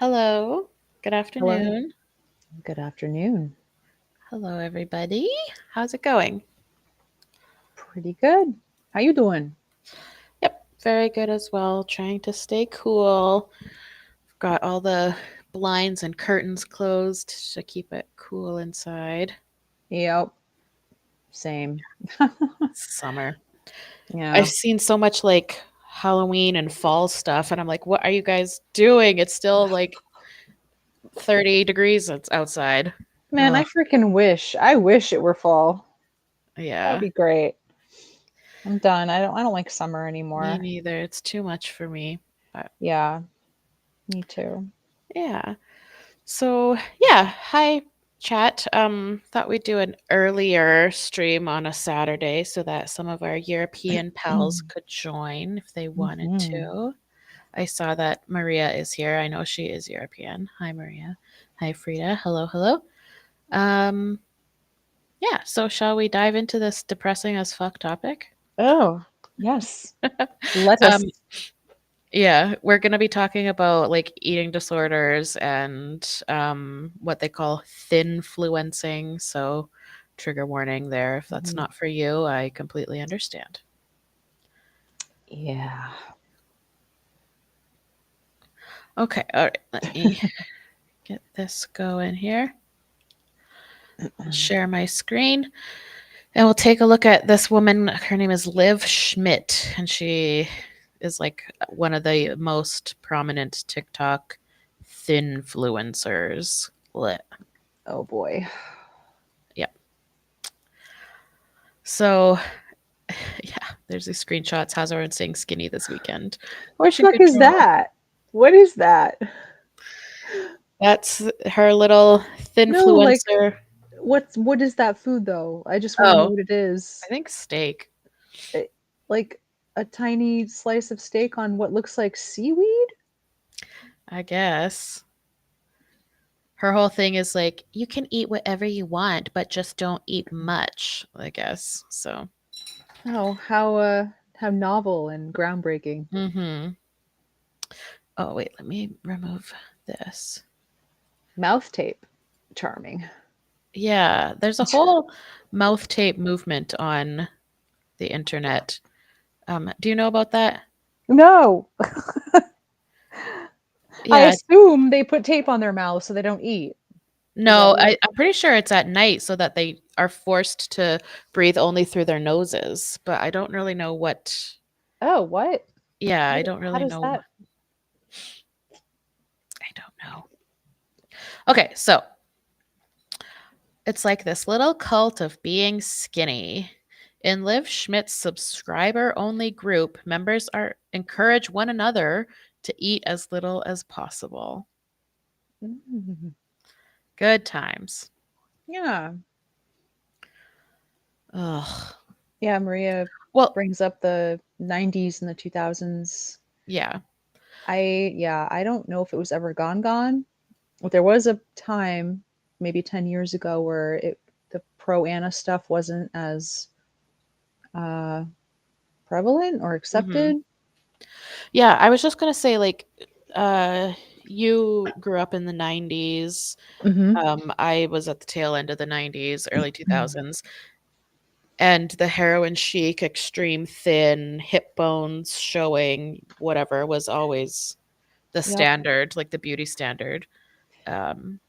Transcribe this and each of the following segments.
Hello. Good Hello. afternoon. Good afternoon. Hello, everybody. How's it going? Pretty good. How you doing? Yep, very good as well. Trying to stay cool. Got all the blinds and curtains closed to keep it cool inside. Yep. Same. Summer. I've Yeah. seen so much like Halloween and fall stuff, and I'm like, what are you guys doing? It's still like 30 degrees outside. Man, Ugh, I freaking wish. I wish it were fall. That would yeah, be great. I'm done. I don't like summer me anymore. neither. It's too much for me. But Yeah, me too. yeah. So yeah, hi chat. Thought we'd do an earlier stream on a Saturday so that some of our European pals could join if they wanted Hmm. to. I saw that Maria is here. I know she is European. Hi Maria. Hi Frida. Hello, hello. Um, yeah, so shall we dive into this depressing as fuck topic? Oh, yes. Let Um, us. Yeah, we're going to be talking about like eating disorders and what they call thinfluencing. So, trigger warning there. If that's Mhm. not for you, I completely understand. Yeah. Okay, all right. Let me get this going here. I'll share my screen and we'll take a look at this woman. Her name is Liv Schmidt, and she is like one of the most prominent TikTok thinfluencers. Oh boy. Yeah. So yeah, there's these screenshots. How's everyone staying skinny this weekend? What Wishing fuck could is join. that? What is that? That's her little No, like thinfluencer. what is that food though? I just want to know Oh, what it I is. think steak. Like a tiny slice of steak on what looks like seaweed? I guess. Her whole thing is like, you can eat whatever you want, but just don't eat much, I guess. So, Oh, how novel and groundbreaking. mm-hmm. Oh, wait, let me remove this. Mouth tape. Charming. Yeah, there's a whole mouth tape movement on the internet. Do you know about that? No. I Yeah, assume they put tape on their mouth so they don't eat. Is that no, what? I'm pretty sure it's at night so that they are forced to breathe only through their noses, but I don't really know what. Oh, what? Yeah, I don't How really does know. that? I don't know. Okay, so it's like this little cult of being skinny. In Liv Schmidt's subscriber only group, members are encourage one another to eat as little as possible. Mm. Good times. Yeah. Ugh. Yeah, Maria Well, brings up the 90s and the 2000s. yeah. I don't know if it was ever gone. But there was a time, maybe 10 years ago, where the pro Anna stuff wasn't as uh, prevalent or Hmm. accepted. Yeah, I was just gonna say, like, uh, you grew up in the 90s. Hmm. I was at the tail end of the 90s, early 2000s, and the heroin chic, extreme thin, hip bones showing, whatever, was always the Yep. standard, like the beauty standard. Um,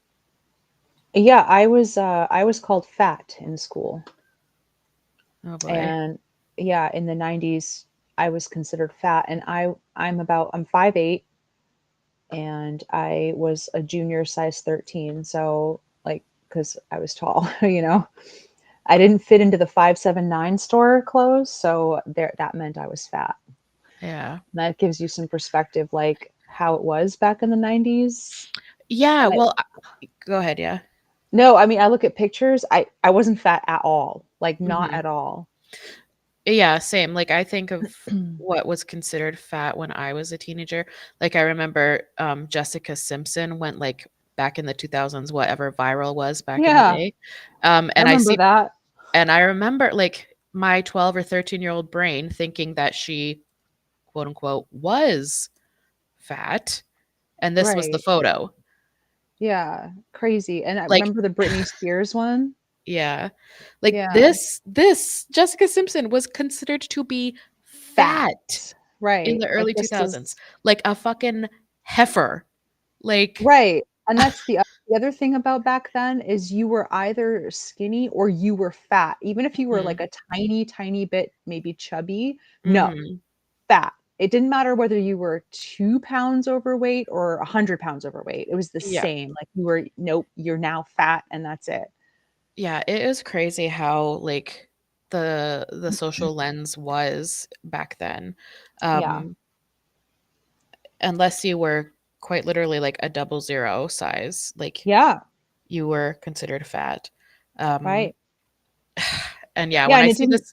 Yeah, I was called fat in school, oh boy. and yeah, in the 90s, I was considered fat, and I'm 5'8", and I was a junior size 13, so like because I was tall, I didn't fit into the 5'7" 9" store clothes, so there that meant I was fat. Yeah. That gives you some perspective, like how it was back in the 90s. Yeah, I, well, go ahead, yeah. no, I mean, I look at pictures. I wasn't fat at all, like not Mhm. at all. Yeah, same. Like I think of what was considered fat when I was a teenager. Like I remember Jessica Simpson went like back in the 2000s, whatever viral was back in the Yeah, day. I And I remember see that. and I remember like my 12 or 13-year-old brain thinking that she quote unquote was fat. and this was the Right. photo. Yeah. Crazy. And I Like, remember the Britney Spears one. yeah. Like Yeah. this Jessica Simpson was considered to be Fat. fat in Right. the Like early this 2000s, is like a fucking heifer. Like, right. And that's the other thing about back then is you were either skinny or you were fat. Even if you were like mhm, a tiny, tiny bit maybe chubby, no, mhm, fat. It didn't matter whether you were 2 pounds overweight or 100 pounds overweight. It was the yeah. same. Like you were, nope, you're now fat and that's it. Yeah, it is crazy how, like, the social lens was back then. Yeah. Um, unless you were quite literally like a double zero size, like Yeah. you were considered fat. Um, Right. and yeah, Yeah. when I And it see didn't,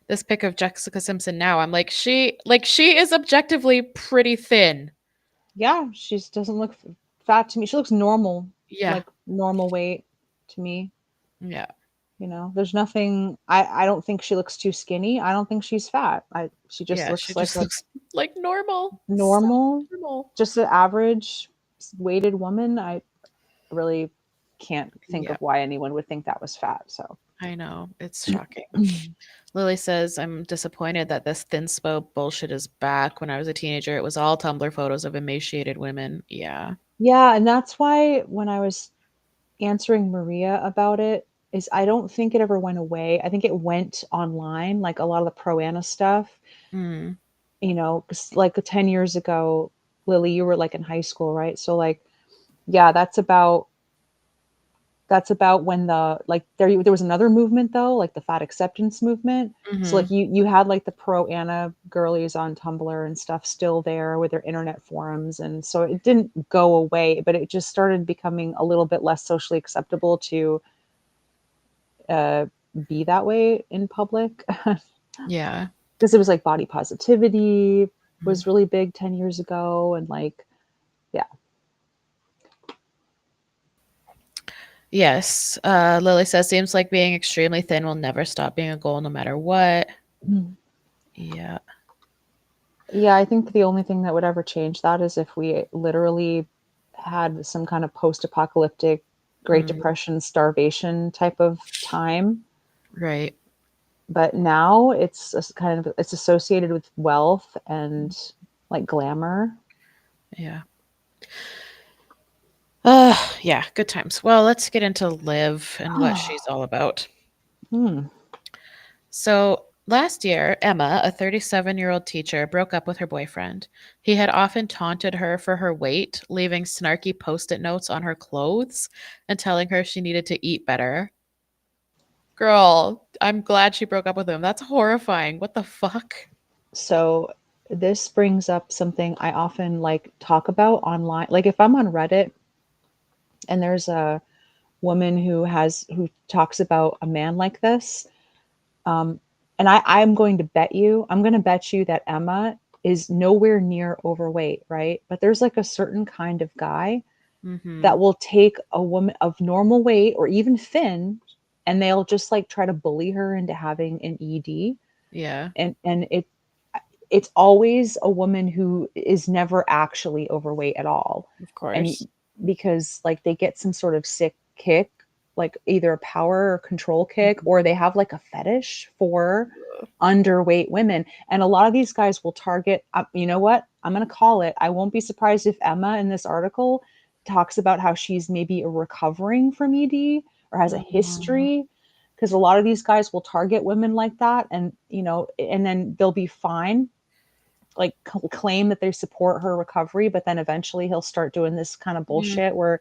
this pic of Jessica Simpson now, I'm like she is objectively pretty thin. yeah, she just doesn't look fat to me. She looks normal, Yeah. like normal weight to me. Yeah. There's nothing, I don't think she looks too skinny. I don't think she's fat. She just Yeah, she looks like just a looks like normal. So normal, normal. just an average weighted woman. I really can't think Yeah, of why anyone would think that was fat. So I know. It's shocking. Lily says, I'm disappointed that this thinspo bullshit is back. When I was a teenager, it was all Tumblr photos of emaciated women. Yeah. yeah, and that's why when I was answering Maria about it, is I don't think it ever went away. I think it went online, like a lot of the pro Anna stuff. Mm, 'Cause, like 10 years ago, Lily, you were like in high school, right? So like, yeah, that's about when there was another movement though, like the fat acceptance movement. So hmm. like you had like the pro Anna girlies on Tumblr and stuff still there with their internet forums, and so it didn't go away, but it just started becoming a little bit less socially acceptable to uh, be that way in public. Yeah. Because it was like body positivity Mhm. was really big 10 years ago, and like, yeah. Yes. Lily says, seems like being extremely thin will never stop being a goal no matter what. Yeah. Yeah, I think the only thing that would ever change that is if we literally had some kind of post-apocalyptic Great Mm, Depression starvation type of time. right. But now it's associated with wealth and like glamour. Yeah. Yeah, good times. Well, let's get into Liv and what she's all about. Hmm. So, last year, Emma, a 37-year-old teacher, broke up with her boyfriend. He had often taunted her for her weight, leaving snarky post it notes on her clothes and telling her she needed to eat better. Girl, I'm glad she broke up with him. That's horrifying. What the fuck? So this brings up something I often like talk about online. Like if I'm on Reddit and there's a woman who talks about a man like this, and I'm going to bet you that Emma is nowhere near overweight, right? But there's like a certain kind of guy Mhm. that will take a woman of normal weight or even thin, and they'll just like try to bully her into having an ED. Yeah, And it's always a woman who is never actually overweight at all. of And course. because like they get some sort of sick kick, like either a power or control kick, Mhm. or they have like a fetish for underweight women. And a lot of these guys will target, you know what? I'm going to call it. I won't be surprised if Emma in this article talks about how she's maybe recovering from ED or has a Oh, history, because a lot of these guys will target women like that, and and then they'll be fine, like claim that they support her recovery, but then eventually he'll start doing this kind of mm, bullshit where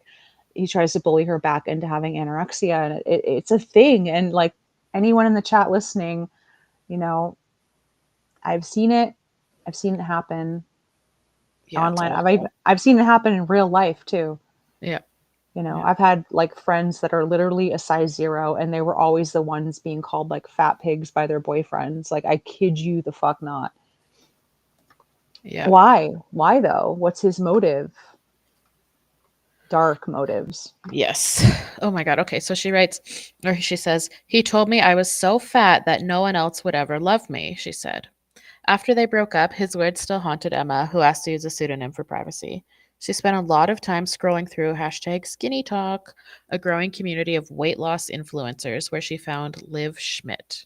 he tries to bully her back into having anorexia, and it's a thing. And like anyone in the chat listening, you know, I've seen it. I've seen it happen yeah, it's online. awful. I've seen it happen in real life too. Yeah, yeah. I've had like friends that are literally a size zero, and they were always the ones being called like fat pigs by their boyfriends. Like, I kid you the fuck not. Yeah. Why though? What's his motive? Dark motives. Yes. Oh my God. Okay. So she writes, or she says, he told me I was so fat that no one else would ever love me, she said. After they broke up, his words still haunted Emma, who asked to use a pseudonym for privacy. She spent a lot of time scrolling through hashtag skinny talk, a growing community of weight loss influencers, where she found Liv Schmidt.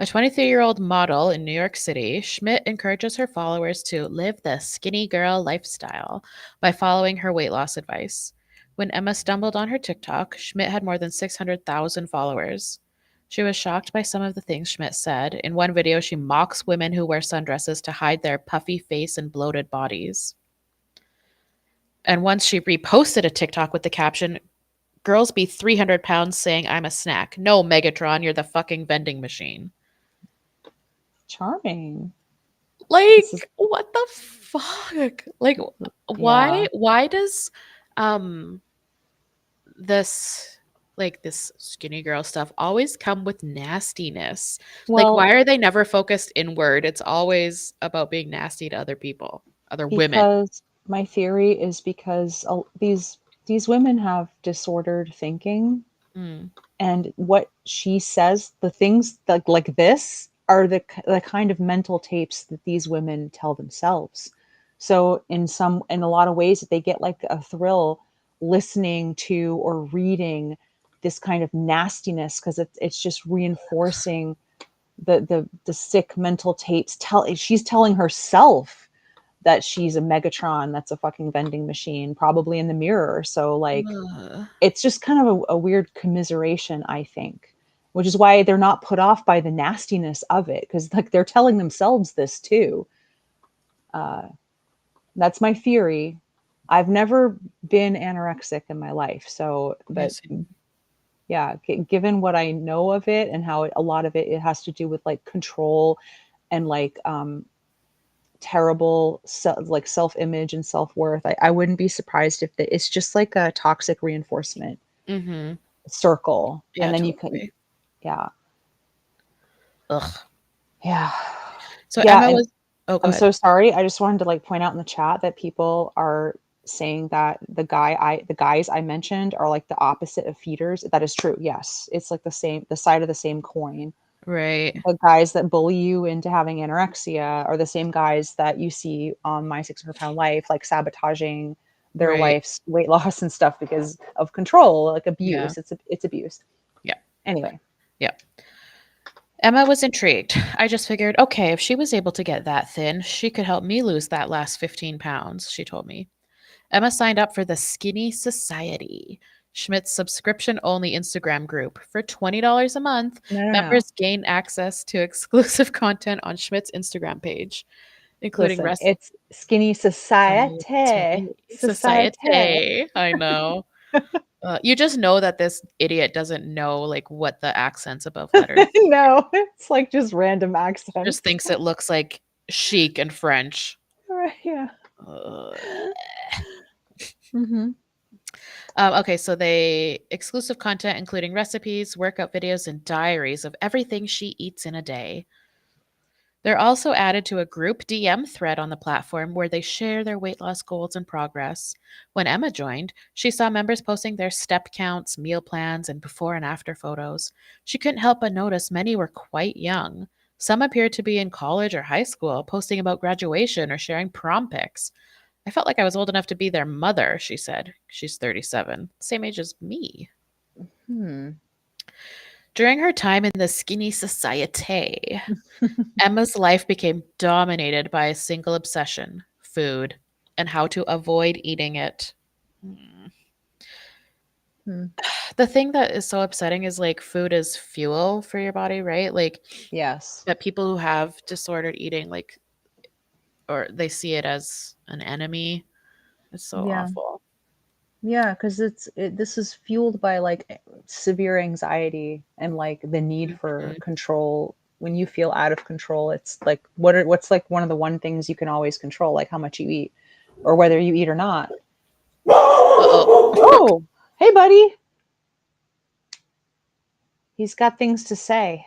A 23-year-old model in New York City, Schmidt encourages her followers to live the skinny girl lifestyle by following her weight loss advice. When Emma stumbled on her TikTok, Schmidt had more than 600,000 followers. She was shocked by some of the things Schmidt said. In one video, she mocks women who wear sundresses to hide their puffy face and bloated bodies. And once she reposted a TikTok with the caption, "Girls be 300 pounds saying I'm a snack. No, Megatron, you're the fucking vending machine." Charming. This is Like, what the fuck? Like, why yeah. why does um this this skinny girl stuff always come with nastiness? Like, why Well, are they never focused inward? It's always about being nasty to other people, other women. because my theory is because these women have disordered thinking, Mm, and what she says, the things like this are the kind of mental tapes that these women tell themselves. So in a lot of ways they get like a thrill listening to or reading this kind of nastiness, because it's just reinforcing the sick mental tapes. She's telling herself that she's a Megatron that's a fucking vending machine, probably in the mirror. So like ugh, it's just kind of a weird commiseration, I think, which is why they're not put off by the nastiness of it, because like they're telling themselves this too. That's my theory. I've never been anorexic in my life, so I but see. yeah, given what I know of it and how a lot of it has to do with like control and like terrible like self-image and self-worth. I wouldn't be surprised if it's just like a toxic reinforcement Mm-hmm. circle, Yeah, and then you can, totally. yeah, Ugh. yeah, So yeah. Emma And was oh, go I'm ahead. so sorry, I just wanted to like point out in the chat that people are saying that the guys I mentioned are like the opposite of feeders. That is true, yes, it's like the side of the same coin. Right. The guys that bully you into having anorexia are the same guys that you see on My 600 Pound Life, like sabotaging their Right. wife's weight loss and stuff because of control, like Yeah. abuse. It's abuse. Yeah. Anyway, Yeah. Emma was intrigued. I just figured, okay, if she was able to get that thin, she could help me lose that last 15 pounds, she told me. Emma signed up for the Skinny Society, Schmidt's subscription only Instagram group. For $20 a month, no. members gain access to exclusive content on Schmidt's Instagram page, including Listen, rest it's skinny society. society. Society. Society. I know. You just know that this idiot doesn't know like what the accents above letters. No, it's like just random Just accents. thinks it looks like chic and French. Right, yeah. Ugh. Hmm. Okay, so they exclusive content including recipes, workout videos, and diaries of everything she eats in a day. They're also added to a group DM thread on the platform where they share their weight loss goals and progress. When Emma joined, she saw members posting their step counts, meal plans, and before and after photos. She couldn't help but notice many were quite young. Some appeared to be in college or high school, posting about graduation or sharing prom pics. "I felt like I was old enough to be their mother," she said. She's 37, same age as me. Hmm. During her time in the skinny society, Emma's life became dominated by a single obsession: food, and how to avoid eating it. Mm. Hmm. The thing that is so upsetting is like food is fuel for your body, right? Like Yes. that people who have disordered eating, like, or they see it as an enemy. It's so Yeah. awful. Yeah, because this is fueled by like severe anxiety and like the need for Mhm. control. When you feel out of control, it's like what's like one of the one things you can always control, like how much you eat or whether you eat or not. Uh-oh. Oh, hey buddy. He's got things to say.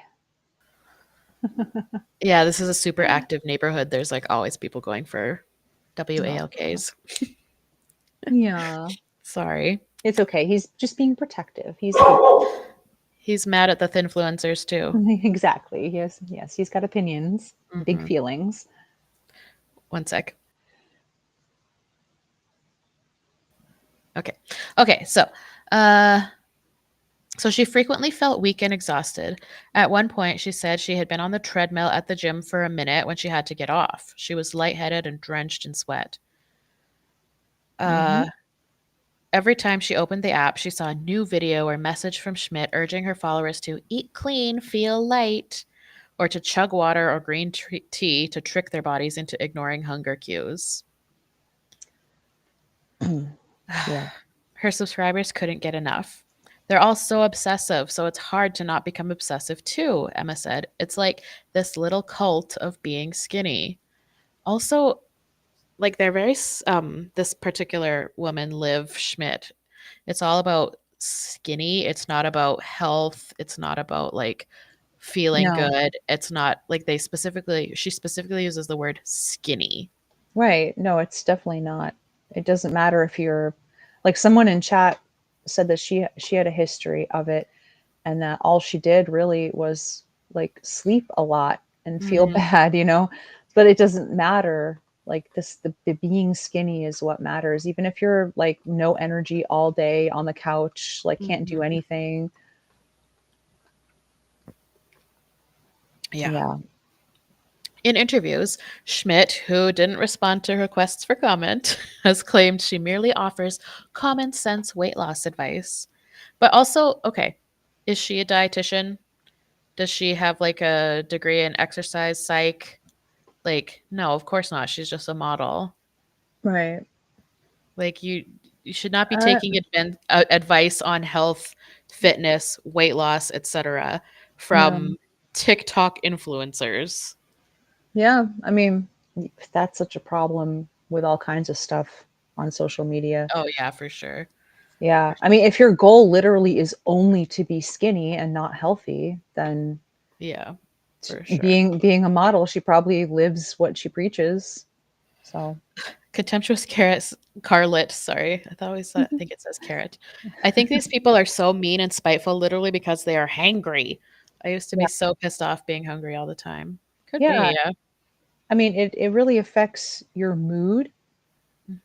Yeah, this is a super active neighborhood. There's like always people going for Oh, WALKs. yeah. Sorry. It's okay. He's just being protective. He's good. He's mad at the Thinfluencers too. Exactly. Yes, he's got opinions, big Hmm. feelings. One sec. Okay. Okay. Uh, so she frequently felt weak and exhausted. At one point, she said she had been on the treadmill at the gym for a minute when she had to get off. She was lightheaded and drenched in sweat. Hmm. Uh, every time she opened the app, she saw a new video or message from Schmidt urging her followers to eat clean, feel light, or to chug water or green tea to trick their bodies into ignoring hunger cues. Yeah. Her subscribers couldn't get enough. They're all so obsessive, so it's hard to not become obsessive too, Emma said. It's like this little cult of being skinny. Also, like they're very this particular woman, Liv Schmidt. It's all about skinny. It's not about health. It's not about like feeling No. good. It's not like she specifically uses the word skinny. Right. No, it's definitely not. It doesn't matter if you're like someone in chat said that she had a history of it and that all she did really was like sleep a lot and feel Mm, bad, but it doesn't matter. Like the being skinny is what matters. Even if you're like no energy all day on the couch, like can't do mhm. anything. Yeah. Yeah. In interviews, Schmidt, who didn't respond to requests for comment, has claimed she merely offers common sense weight loss advice. But also, okay, is she a dietitian? Does she have like a degree in exercise psych? Like, no, of course not. She's just a model. Right. Like you should not be Uh, taking advice on health, fitness, weight loss, etc. no. from TikTok influencers. Yeah. I mean, that's such a problem with all kinds of stuff on social media. Oh yeah, for sure. Yeah. For I mean, if your goal literally is only to be skinny and not healthy, then Yeah, for sure. being a model, she probably lives what she preaches. So, Contemptuous carrots, Carlet. Sorry, I think it says carrot. I think these people are so mean and spiteful, literally because they are hangry. I used to be yeah. so pissed off being hungry all the time. Could Yeah. be, yeah. I mean, it really affects your mood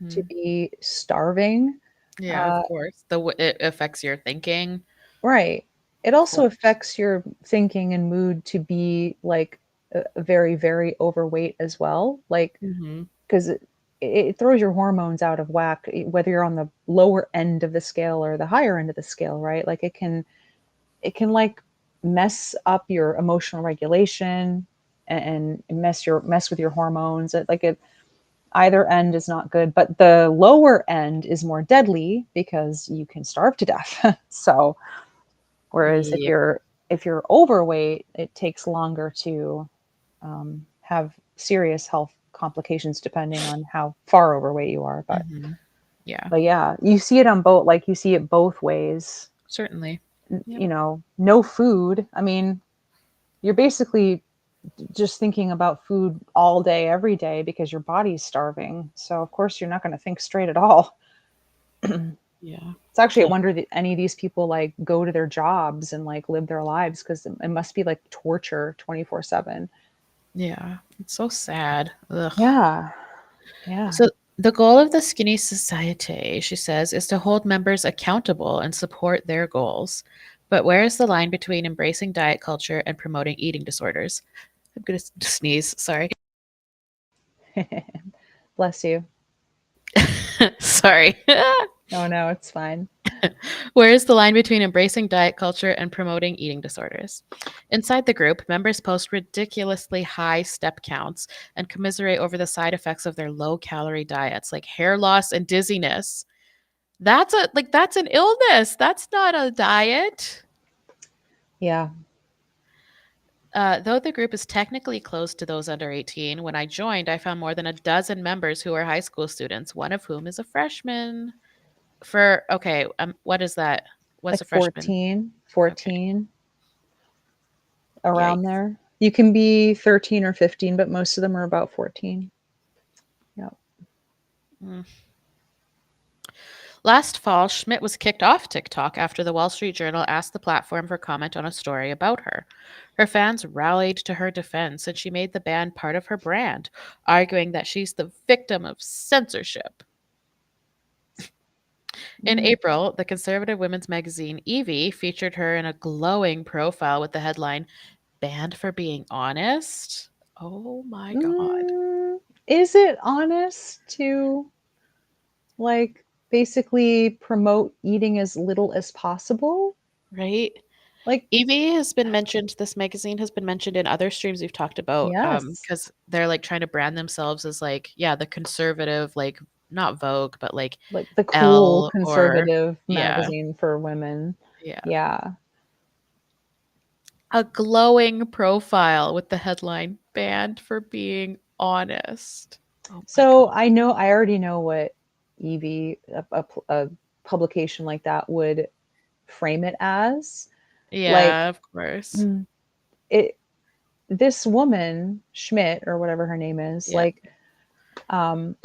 to Hmm. be starving. Yeah, of Uh, course. It affects your thinking, right. It of also course. affects your thinking and mood to be like very, very overweight as well. Like, Hmm. because it throws your hormones out of whack, whether you're on the lower end of the scale or the higher end of the scale, right? Like it can like mess up your emotional regulation and mess with your hormones. Either end is not good, but the lower end is more deadly because you can starve to death. So whereas Yeah. if you're overweight, it takes longer to have serious health complications depending on how far overweight you are. But Hmm. Yeah, but yeah, you see it on both. Like you see it both ways. certainly. Yep. No food. I mean, you're basically just thinking about food all day, every day because your body's starving. So of course you're not going to think straight at all. Yeah. It's actually, I Yeah. wonder that any of these people like go to their jobs and like live their lives because it must be like torture 24/7. Yeah. It's so sad. Ugh. Yeah. Yeah. So the goal of the Skinny Society, she says, is to hold members accountable and support their goals. But where is the line between embracing diet culture and promoting eating disorders? I'm going to sneeze. Sorry. Bless you. Sorry. Oh no, it's fine. Where is the line between embracing diet culture and promoting eating disorders? Inside the group, members post ridiculously high step counts and commiserate over the side effects of their low calorie diets like hair loss and dizziness. That's an illness. That's not a diet. Yeah. Though the group is technically closed to those under 18, when I joined, I found more than a dozen members who are high school students, one of whom is a freshman. What is that? What's Like a freshman? 14, Okay. 14 around Yikes. there. You can be 13 or 15, but most of them are about 14. Yeah. Mm. Last fall, Schmidt was kicked off TikTok after the Wall Street Journal asked the platform for comment on a story about her. Her fans rallied to her defense, and she made the ban part of her brand, arguing that she's the victim of censorship. In Mm, April, the conservative women's magazine Evie featured her in a glowing profile with the headline, Banned for Being Honest. Oh my God. is it honest to like basically promote eating as little as possible? Right? Like, Evie has been mentioned, this magazine has been mentioned in other streams we've talked about, yes, because they're like trying to brand themselves as like, yeah, the conservative, like not Vogue, but like like the cool Elle or conservative yeah, magazine for women. yeah. Yeah. A glowing profile with the headline Banned for Being Honest. Oh my So God. I already know what Evie, a publication like that would frame it as. Like, Yeah, of course. mm, it, this woman, Schmidt or whatever her name is, Yeah. like, um,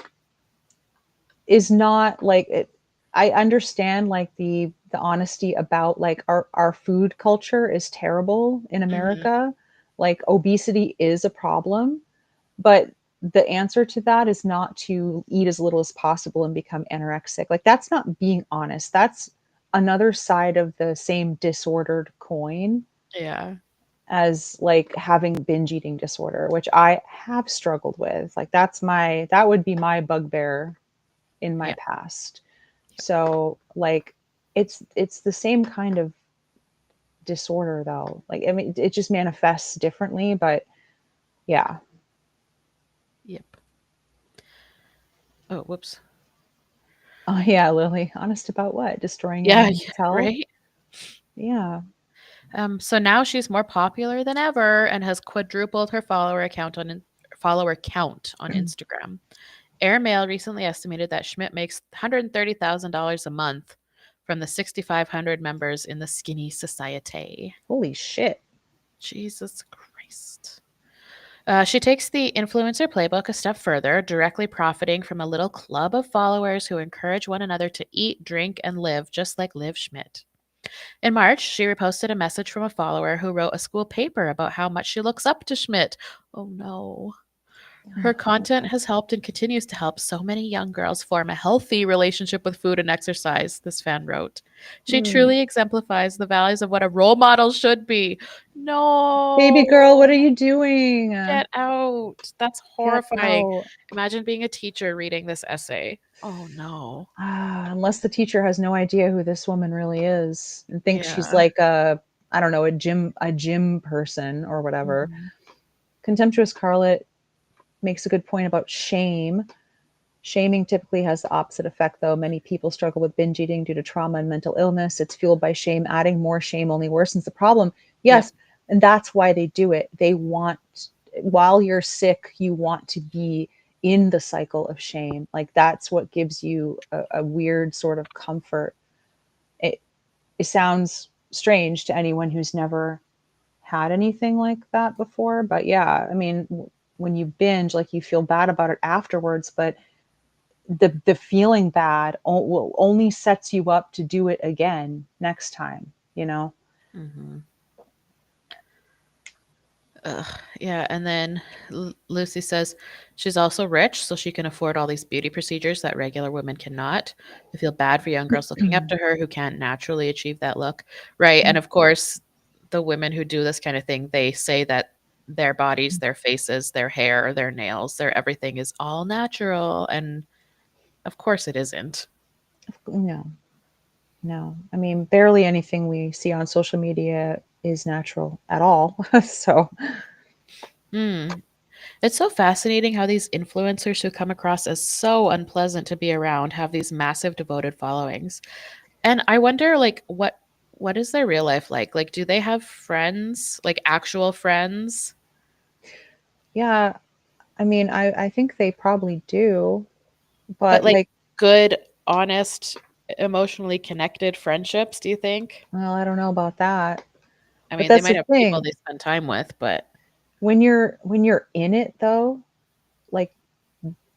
is not like it. I understand like the honesty about like our food culture is terrible in Hmm. America. Like obesity is a problem, but the answer to that is not to eat as little as possible and become anorexic. Like that's not being honest. That's another side of the same disordered coin Yeah. as like having binge eating disorder, which I have struggled with. Like that would be my bugbear in my Yeah. past. So like it's the same kind of disorder though. Like I mean it just manifests differently, but yeah. Yep. Oh, whoops. Oh yeah, Lily. Honest about what? Destroying your Yeah, mental yeah, health? right? Yeah. So now she's more popular than ever and has quadrupled her follower count on Instagram. Airmail recently estimated that Schmidt makes $130,000 a month from the 6,500 members in the Skinny Society. Holy shit. Jesus Christ. She takes the influencer playbook a step further, directly profiting from a little club of followers who encourage one another to eat, drink, and live just like Liv Schmidt. In March, she reposted a message from a follower who wrote a school paper about how much she looks up to Schmidt. Oh no. Her content has helped and continues to help so many young girls form a healthy relationship with food and exercise, this fan wrote. She Mm. truly exemplifies the values of what a role model should be. Baby girl, what are No, you doing? get out. That's Get horrifying. out. Imagine being a teacher reading this essay. Oh no. Unless the teacher has no idea who this woman really is and thinks she's Yeah. like a I don't know, a gym person or whatever. Mhm. Contemptuous Scarlet makes a good point about shame. Shaming typically has the opposite effect, though. Many people struggle with binge eating due to trauma and mental illness. It's fueled by shame. Adding more shame only worsens the problem. Yep. Yes, and that's why they do it. They want, while you're sick, you want to be in the cycle of shame. Like that's what gives you a weird sort of comfort. It, it sounds strange to anyone who's never had anything like that before, but yeah, I mean, when you binge, like you feel bad about it afterwards, but the feeling bad will only sets you up to do it again next time, you know. Mhm. Ugh, yeah, and then Lucy says she's also rich, so she can afford all these beauty procedures that regular women cannot. I feel bad for young girls looking up to her who can't naturally achieve that look. Right. And of course, the women who do this kind of thing, they say that their bodies, their faces, their hair, their nails, their everything is all natural. And of course it isn't. No, no, I mean barely anything we see on social media is natural at all. So Hmm. It's so fascinating how these influencers who come across as so unpleasant to be around have these massive devoted followings. And I wonder like what is their real life like? Like do they have friends, like actual friends, yeah, I mean I think they probably do, but but like like, good, honest, emotionally connected friendships, do you think? well, I don't know about that. I But mean, they that's might the have people thing. they spend time with, but When you're in it though, like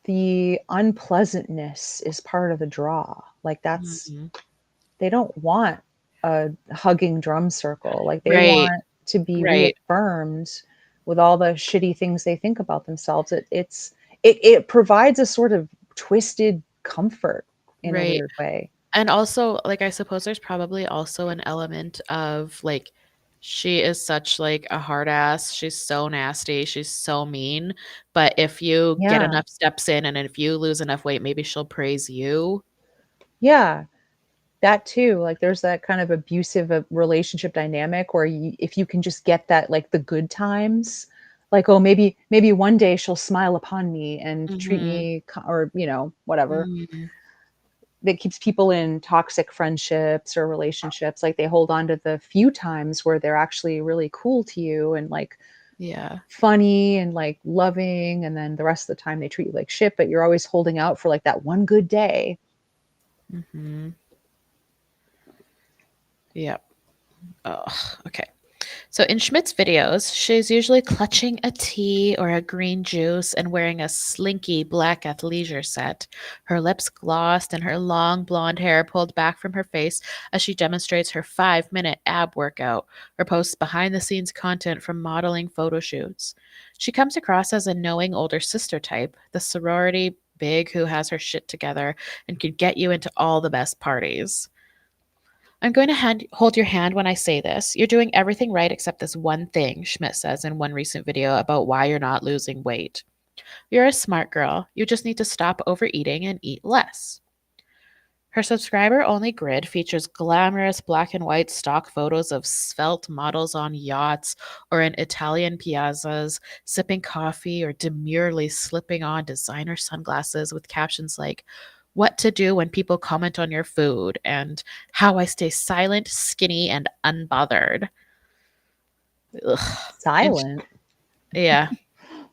the unpleasantness is part of the draw. Like that's, Mhm. they don't want a hugging drum circle. Like they Right. want to be Right. reaffirmed with all the shitty things they think about themselves. It provides a sort of twisted comfort in a Right. weird way. And also, like, I suppose there's probably also an element of like she is such like a hard ass. She's so nasty. She's so mean. But if you get Yeah. enough steps in and if you lose enough weight, maybe she'll praise you. Yeah. That too. Like there's that kind of abusive relationship dynamic where if you can just get that, like the good times, like, oh, maybe one day she'll smile upon me and treat Mhm. me or, whatever. Mm. That keeps people in toxic friendships or relationships. Like they hold on to the few times where they're actually really cool to you and like Yeah. funny and like loving. And then the rest of the time they treat you like shit, but you're always holding out for like that one good day. Mhm. Yep. Oh, okay. So in Schmidt's videos, she's usually clutching a tea or a green juice and wearing a slinky black athleisure set, her lips glossed and her long blonde hair pulled back from her face as she demonstrates her 5-minute ab workout or posts behind the scenes content from modeling photo shoots. She comes across as a knowing older sister type, the sorority big who has her shit together and could get you into all the best parties. I'm going to hold your hand when I say this. You're doing everything right except this one thing, Schmidt says in one recent video about why you're not losing weight. You're a smart girl. You just need to stop overeating and eat less. Her subscriber only grid features glamorous black and white stock photos of svelte models on yachts or in Italian piazzas, sipping coffee or demurely slipping on designer sunglasses with captions like, "What to do when people comment on your food," and "How I stay silent, skinny, and unbothered." Ugh. And Silent. yeah,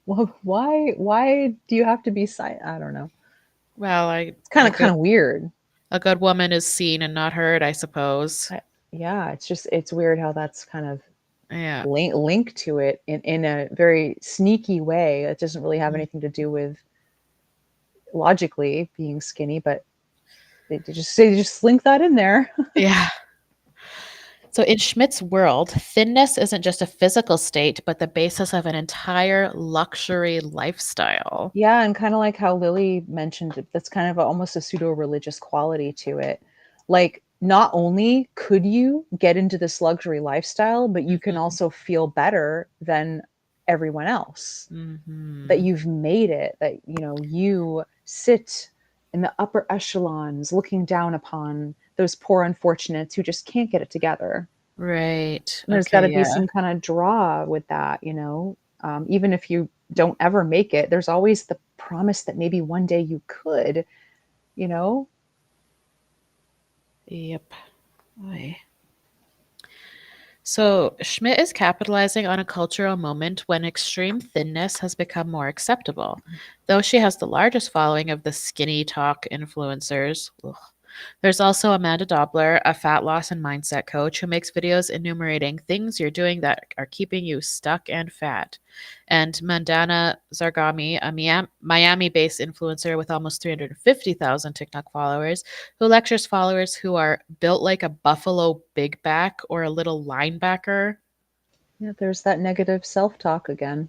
Well, why do you have to be silent? I don't know. well, I It's kind of weird. a good woman is seen and not heard, I suppose. Yeah, it's weird how that's kind of Yeah. linked to it in a very sneaky way. It doesn't really have Mm. anything to do with logically being skinny, but they just slink that in there. Yeah. So, in Schmidt's world, thinness isn't just a physical state, but the basis of an entire luxury lifestyle. Yeah, and kind of like how Lily mentioned, that's kind of almost a pseudo religious quality to it. Like, not only could you get into this luxury lifestyle, but you can Mhm. also feel better than everyone else. That Mhm. you've made it, that you sit in the upper echelons looking down upon those poor unfortunates who just can't get it together. Right. And there's got Okay. to be Yeah. some kind of draw with that. Even if you don't ever make it, there's always the promise that maybe one day you could you know Yep. Oy. So, Schmidt is capitalizing on a cultural moment when extreme thinness has become more acceptable. Though she has the largest following of the skinny talk influencers, ugh. There's also Amanda Dobler, a fat loss and mindset coach who makes videos enumerating things you're doing that are keeping you stuck and fat. And Mandana Zargami, a Miami based influencer with almost 350,000 TikTok followers, who lectures followers who are built like a buffalo big back or a little linebacker. yeah, there's that negative self-talk again.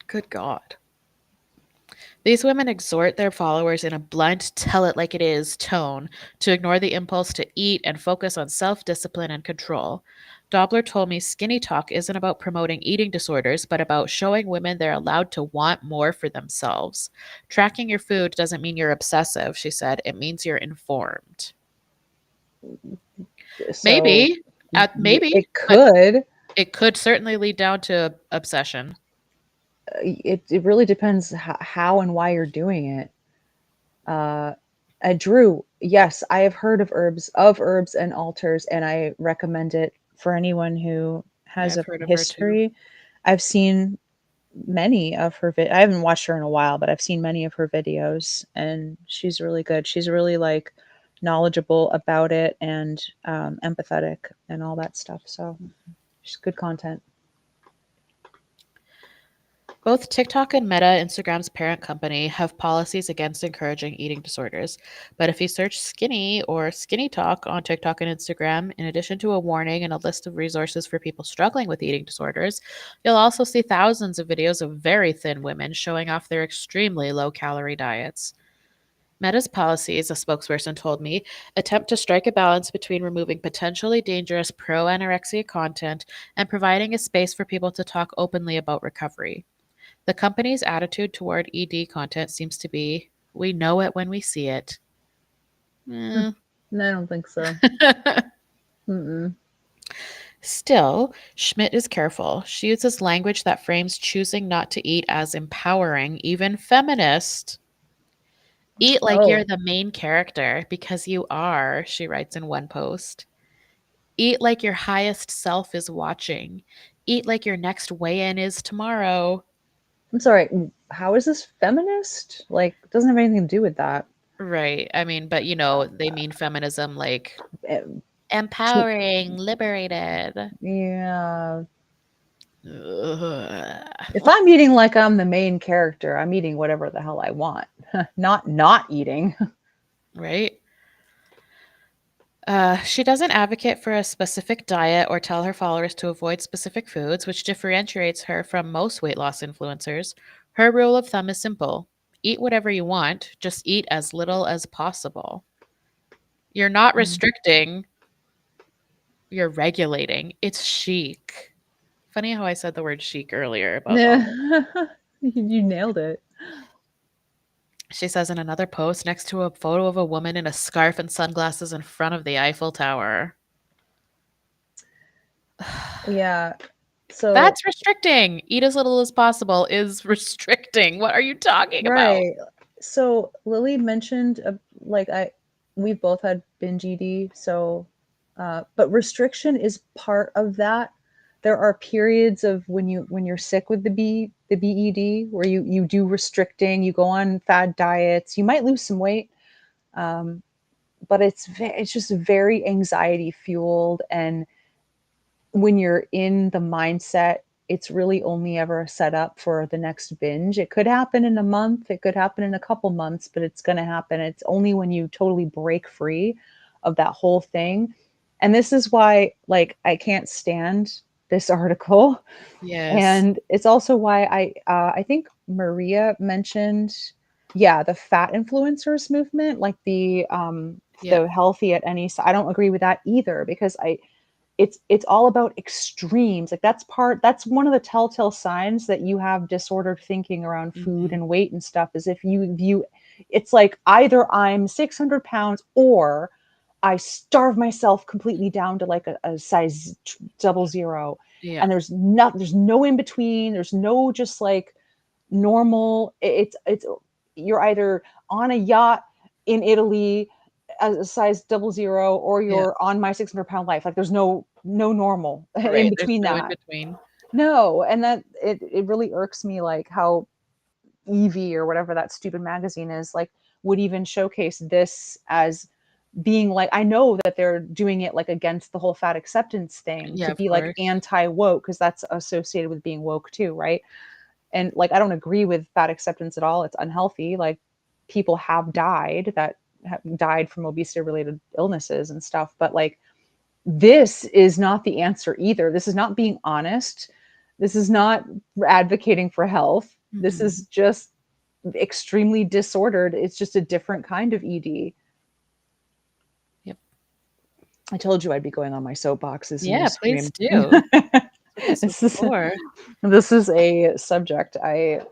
Good God. These women exhort their followers in a blunt, tell it like it is tone to ignore the impulse to eat and focus on self discipline and control. Dobler told me skinny talk isn't about promoting eating disorders, but about showing women they're allowed to want more for themselves. Tracking your food doesn't mean you're obsessive, she said. It means you're informed. So Maybe, maybe, it but could. it could certainly lead down to obsession. It really depends how and why you're doing it. uh Drew, yes, I have heard of herbs and altars, and I recommend it for anyone who Yeah, has I've a heard of her too. history. I've seen many of her I haven't watched her in a while, but I've seen many of her videos, and she's really good. She's really like knowledgeable about it and empathetic and all that stuff. So she's good content. Both TikTok and Meta, Instagram's parent company, have policies against encouraging eating disorders. But if you search skinny or skinny talk on TikTok and Instagram, in addition to a warning and a list of resources for people struggling with eating disorders, you'll also see thousands of videos of very thin women showing off their extremely low calorie diets. Meta's policies, a spokesperson told me, attempt to strike a balance between removing potentially dangerous pro anorexia content and providing a space for people to talk openly about recovery. The company's attitude toward ED content seems to be, we know it when we see it. Hmm. Eh. No, I don't think so. Mm-mm. Still, Schmidt is careful. She uses language that frames choosing not to eat as empowering, even feminist. Eat like you're Oh, the main character because you are, she writes in one post. Eat like your highest self is watching. Eat like your next weigh in is tomorrow. I'm sorry. How is this feminist? Like, it doesn't have anything to do with that. Right. I mean, but they mean feminism like Eh, to, empowering, liberated. yeah. Ugh. If I'm eating like I'm the main character, I'm eating whatever the hell I want. Not eating. Right? She doesn't advocate for a specific diet or tell her followers to avoid specific foods, which differentiates her from most weight loss influencers. Her rule of thumb is simple: eat whatever you want, just eat as little as possible. You're not restricting, you're regulating. It's chic. Funny how I said the word chic earlier about all this. Yeah. You nailed it. She says in another post, next to a photo of a woman in a scarf and sunglasses in front of the Eiffel Tower. Yeah. So, That's restricting. Eat as little as possible is restricting. What are you talking about? right. So Lily mentioned like we've both had binge ED, so but restriction is part of that. There are periods of when you're sick with the BED where you do restricting, you go on fad diets, you might lose some weight, um, but it's just very anxiety fueled, and when you're in the mindset, it's really only ever set up for the next binge. It could happen in a month, it could happen in a couple months, but it's going to happen. It's only when you totally break free of that whole thing. And this is why, like, I can't stand this article. Yes. And it's also why I think Maria mentioned, yeah, the fat influencers movement, like Yep. the healthy at any. I don't agree with that either because it's all about extremes. Like that's one of the telltale signs that you have disordered thinking around food Mhm. and weight and stuff is if you view it's like either I'm 600 pounds or I starve myself completely down to like a size 00. Yeah. And there's no in between. There's no just like normal. It's you're either on a yacht in Italy as a size 00 or Yeah. you're on my 600-pound life. Like there's no normal in Right. There's between no in that. between. No, and that it really irks me like how Evie or whatever that stupid magazine is like would even showcase this as being like I know that they're doing it like against the whole fat acceptance thing Yeah, to of be like course. anti woke because that's associated with being woke too, right? And like I don't agree with fat acceptance at all. It's unhealthy. Like people have died that have died from obesity related illnesses and stuff, but like this is not the answer either. This is not being honest. This is not advocating for health. This Mhm. is just extremely disordered. It's just a different kind of ED. Yep. I told you I'd be going on my soapboxes and Yeah, just please scream. do. Said this this is before. this is a subject I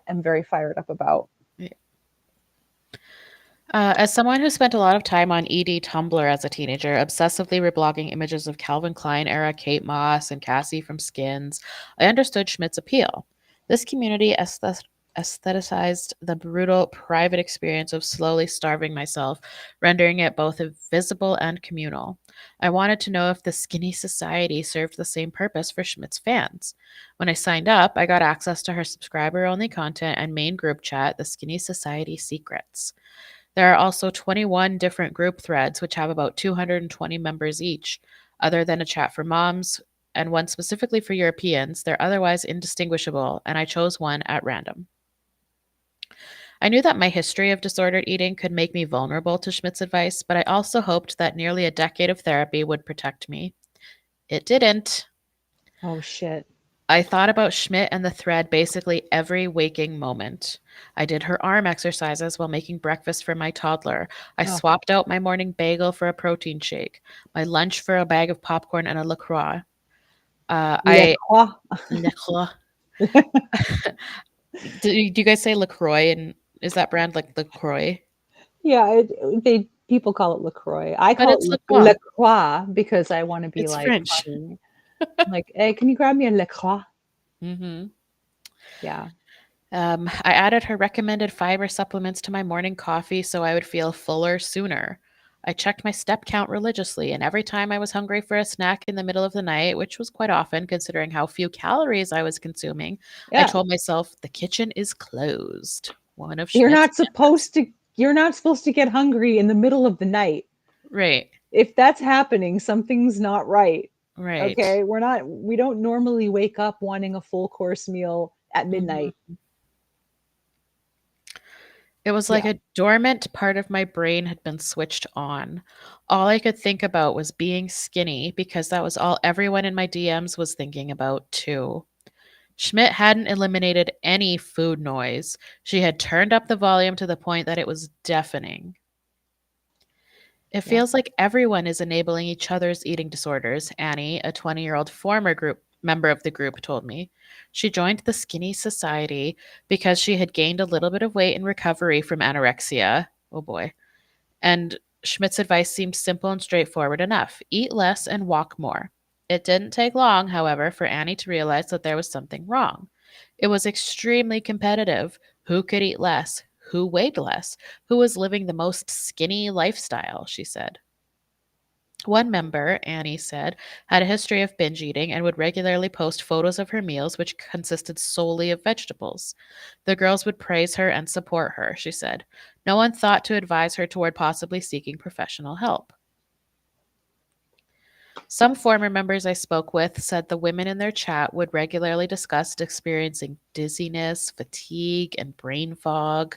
am very fired up about. As someone who spent a lot of time on ED Tumblr as a teenager, obsessively reblogging images of Calvin Klein era Kate Moss and Cassie from Skins, I understood Schmidt's appeal. This community aestheticized the brutal, private experience of slowly starving myself, rendering it both visible and communal. I wanted to know if the skinny society served the same purpose for Schmidt's fans. When I signed up, I got access to her subscriber only content and main group chat, the Skinny Society Secrets. There are also 21 different group threads, which have about 220 members each, other than a chat for moms and one specifically for Europeans. They're otherwise indistinguishable, and I chose one at random. I knew that my history of disordered eating could make me vulnerable to Schmidt's advice, but I also hoped that nearly a decade of therapy would protect me. It didn't. Oh shit. I thought about Schmidt and the thread basically every waking moment. I did her arm exercises while making breakfast for my toddler. I Oh, swapped out my morning bagel for a protein shake, my lunch for a bag of popcorn and a LaCroix. Le I Croix. LaCroix. Do you guys say LaCroix? And is that brand like LaCroix? Yeah, they people call it LaCroix. I But call it it's LaCroix. Le Croix because I want to be It's like French. funny. Like, hey, can you grab me a Le Croix? hmm Yeah, I added her recommended fiber supplements to my morning coffee so I would feel fuller sooner. I checked my step count religiously, and every time I was hungry for a snack in the middle of the night, which was quite often considering how few calories I was consuming, I yeah. told myself the kitchen is closed. One of You're Schmidt's not mantras. supposed to. You're not supposed to get hungry in the middle of the night. Right, If that's happening, something's not right. right. Okay, we're not. We don't normally wake up wanting a full course meal at midnight. Mhm. It was like Yeah, a dormant part of my brain had been switched on. All I could think about was being skinny because that was all everyone in my DMs was thinking about, too. Schmidt hadn't eliminated any food noise. She had turned up the volume to the point that it was deafening. It yeah. feels like everyone is enabling each other's eating disorders, Annie, a 20-year-old former group member of the group, told me. She joined the Skinny Society because she had gained a little bit of weight in recovery from anorexia. Oh boy. And Schmidt's advice seemed simple and straightforward enough: eat less and walk more. It didn't take long, however, for Annie to realize that there was something wrong. It was extremely competitive. Who could eat less? Who weighed less? Who was living the most skinny lifestyle? She said. One member, Annie said, had a history of binge eating and would regularly post photos of her meals, which consisted solely of vegetables. The girls would praise her and support her, she said. No one thought to advise her toward possibly seeking professional help. Some former members I spoke with said the women in their chat would regularly discuss experiencing dizziness, fatigue, and brain fog.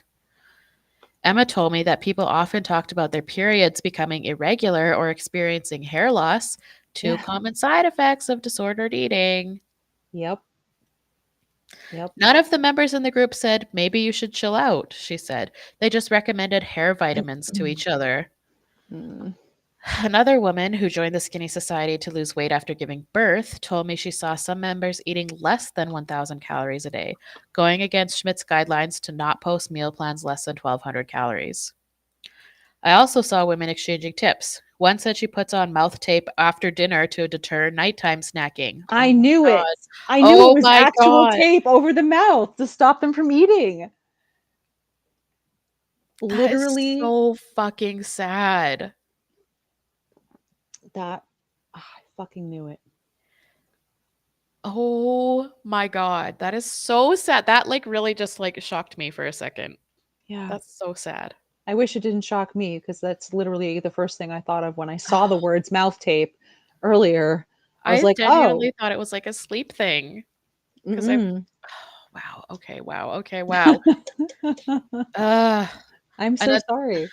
Emma told me that people often talked about their periods becoming irregular or experiencing hair loss, two Yeah. common side effects of disordered eating. Yep. Yep. None of the members in the group said, maybe you should chill out, she said. They just recommended hair vitamins to each other. Mm. Another woman who joined the Skinny Society to lose weight after giving birth told me she saw some members eating less than 1,000 calories a day, going against Schmidt's guidelines to not post meal plans less than 1,200 calories. I also saw women exchanging tips. One said she puts on mouth tape after dinner to deter nighttime snacking. Oh I my knew it. God. I knew it Oh was my actual God. tape over the mouth to stop them from eating. That is Literally, so fucking sad. that I fucking knew it. Oh my God. That is so sad. That like really just like shocked me for a second. Yeah. That's so sad. I wish it didn't shock me because that's literally the first thing I thought of when I saw the words mouth tape earlier. I was I like, oh, genuinely thought it was like a sleep thing because I've mm-mm. wow. Okay. Wow. Okay. Wow. Uh, I'm so and sorry.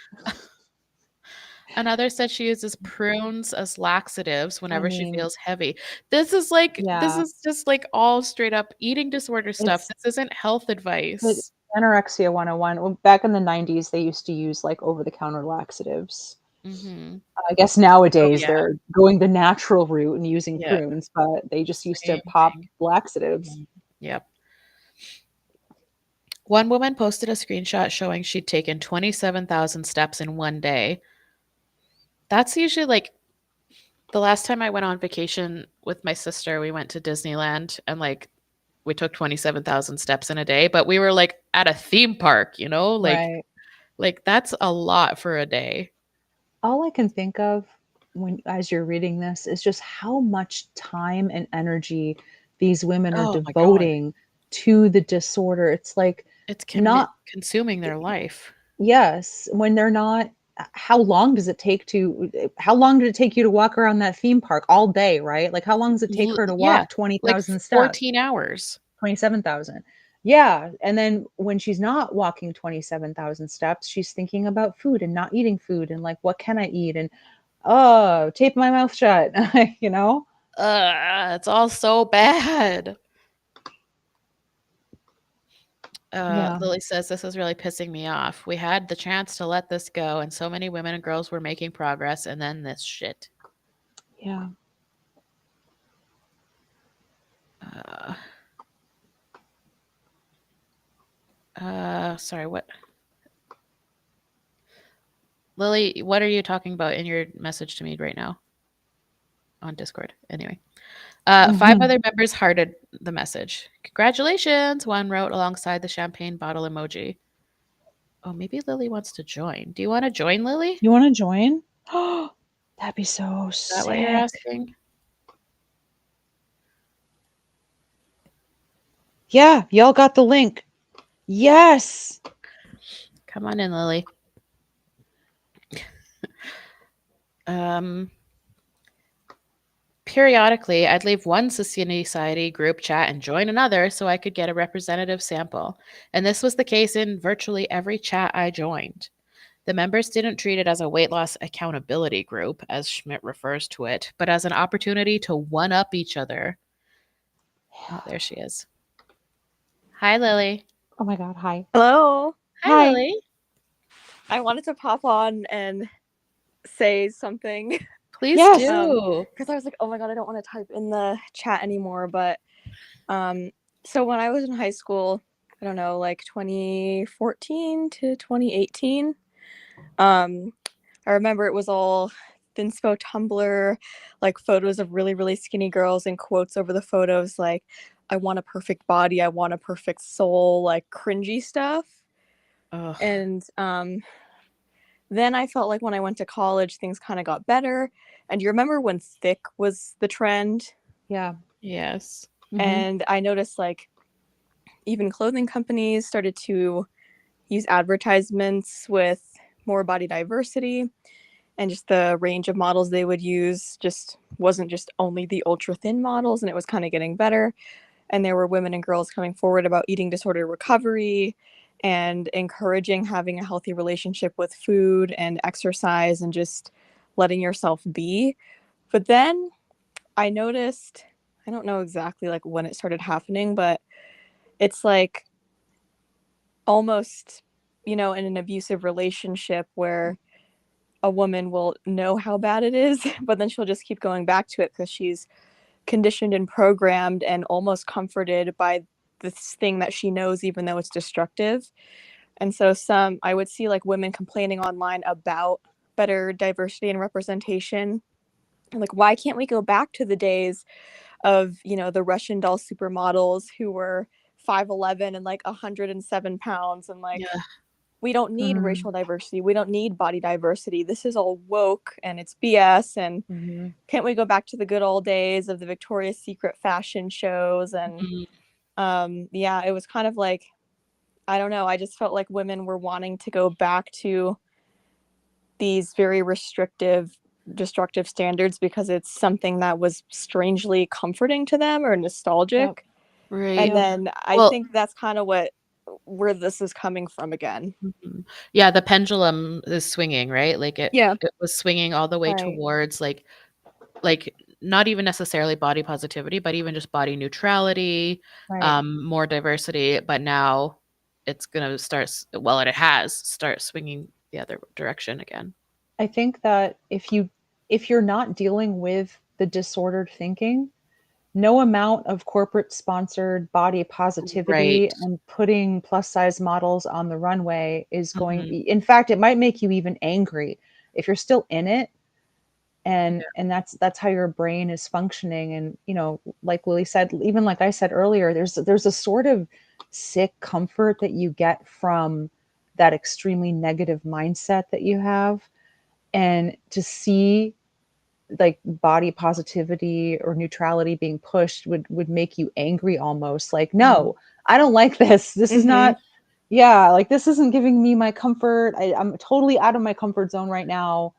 another said she uses prunes as laxatives I whenever she mean, feels heavy. This yeah, is just like all straight up eating disorder stuff. it's This isn't health it, advice. anorexia 101. Well, back in the 90s, they used to use like over the counter laxatives. Mhm. I guess Oh, nowadays yeah. they're going the natural route and using Yeah. prunes, but they just used to Same pop thing. laxatives. Mhm. Yep. One woman posted a screenshot showing she'd taken 27,000 steps in one day. That's usually like the last time I went on vacation with my sister, we went to Disneyland and like we took 27,000 steps in a day, but we were like at a theme park, you know? Right. Like that's a lot for a day. All I can think of when as you're reading this is just how much time and energy these women are Oh my god. devoting to the disorder. It's like It's not consuming their life. yes, when they're not how long does it take to how long did it take you to walk around that theme park all day, right? Like how long does it take her to Yeah, walk like 20,000 steps? 14 hours. 27,000. Yeah, and then when she's not walking 27,000 steps, she's thinking about food and not eating food and like what can I eat and oh, tape my mouth shut, you know? It's all so bad. Yeah. Lily says, this is really pissing me off. We had the chance to let this go, and so many women and girls were making progress, and then this shit. Yeah. Uh, sorry, what? Lily, what are you talking about in your message to me right now on Discord? Anyway, five Mhm. other members hearted the message. Congratulations, one wrote alongside the champagne bottle emoji. Oh, maybe Lily wants to join. Do you want to join, Lily? Is You want to join? Oh, that'd be so that what you're sick. asking? Yeah, y'all got the link. Yes. Come on in, Lily. Um, Periodically, I'd leave one society group chat and join another so I could get a representative sample. And this was the case in virtually every chat I joined. The members didn't treat it as a weight loss accountability group, as Schmidt refers to it, but as an opportunity to one up each other. Oh, there she is. Hi, Lily. Oh my God. Hi. Hello. Hi, Hi. Lily. I wanted to pop on and say something Please Yes. do. because I was like, oh my god, I don't want to type in the chat anymore. But um, so when I was in high school, I don't know, like 2014 to 2018, I remember it was all Thinspo Tumblr, like photos of really, really skinny girls and quotes over the photos like, I want a perfect body, I want a perfect soul, like cringy stuff. Ugh. And then I felt like when I went to college, things kind of got better. And you remember when thick was the trend? Yeah. Yes. Mhm. And I noticed like even clothing companies started to use advertisements with more body diversity, and just the range of models they would use just wasn't just only the ultra thin models, and it was kind of getting better. And there were women and girls coming forward about eating disorder recovery and encouraging having a healthy relationship with food and exercise and just letting yourself be. But then I noticed, I don't know exactly like when it started happening, but it's like almost, in an abusive relationship where a woman will know how bad it is, but then she'll just keep going back to it because she's conditioned and programmed and almost comforted by this thing that she knows, even though it's destructive. And so I would see like women complaining online about better diversity and representation. Like, why can't we go back to the days of, the Russian doll supermodels who were 5'11" and like 107 pounds, and like, Yeah. we don't need Mm. racial diversity. We don't need body diversity. This is all woke and it's BS. And Mhm. can't we go back to the good old days of the Victoria's Secret fashion shows? And Mm, yeah, it was kind of like, I don't know. I just felt like women were wanting to go back to these very restrictive, destructive standards because it's something that was strangely comforting to them or Yep. nostalgic. right. And Yep. then I Well, think that's kind of where this is coming from again. mhm. Yeah, the pendulum is swinging, right? Like Yeah. it was swinging all the way Right. towards like not even necessarily body positivity, but even just body neutrality, Right. more diversity. But now it's gonna well, and it has start swinging the other direction again. I think that if you're not dealing with the disordered thinking, no amount of corporate sponsored body Right. positivity and putting plus size models on the runway is going, Mhm. in fact, it might make you even angry if you're still in it. Yeah. And that's how your brain is functioning. And like Lily said, even like I said earlier, there's a sort of sick comfort that you get from that extremely negative mindset that you have. And to see like body positivity or neutrality being pushed would make you angry almost, like, Mhm. no, I don't like this. This is Mm-hmm. not yeah, like this isn't giving me my comfort. I'm totally out of my comfort zone right now.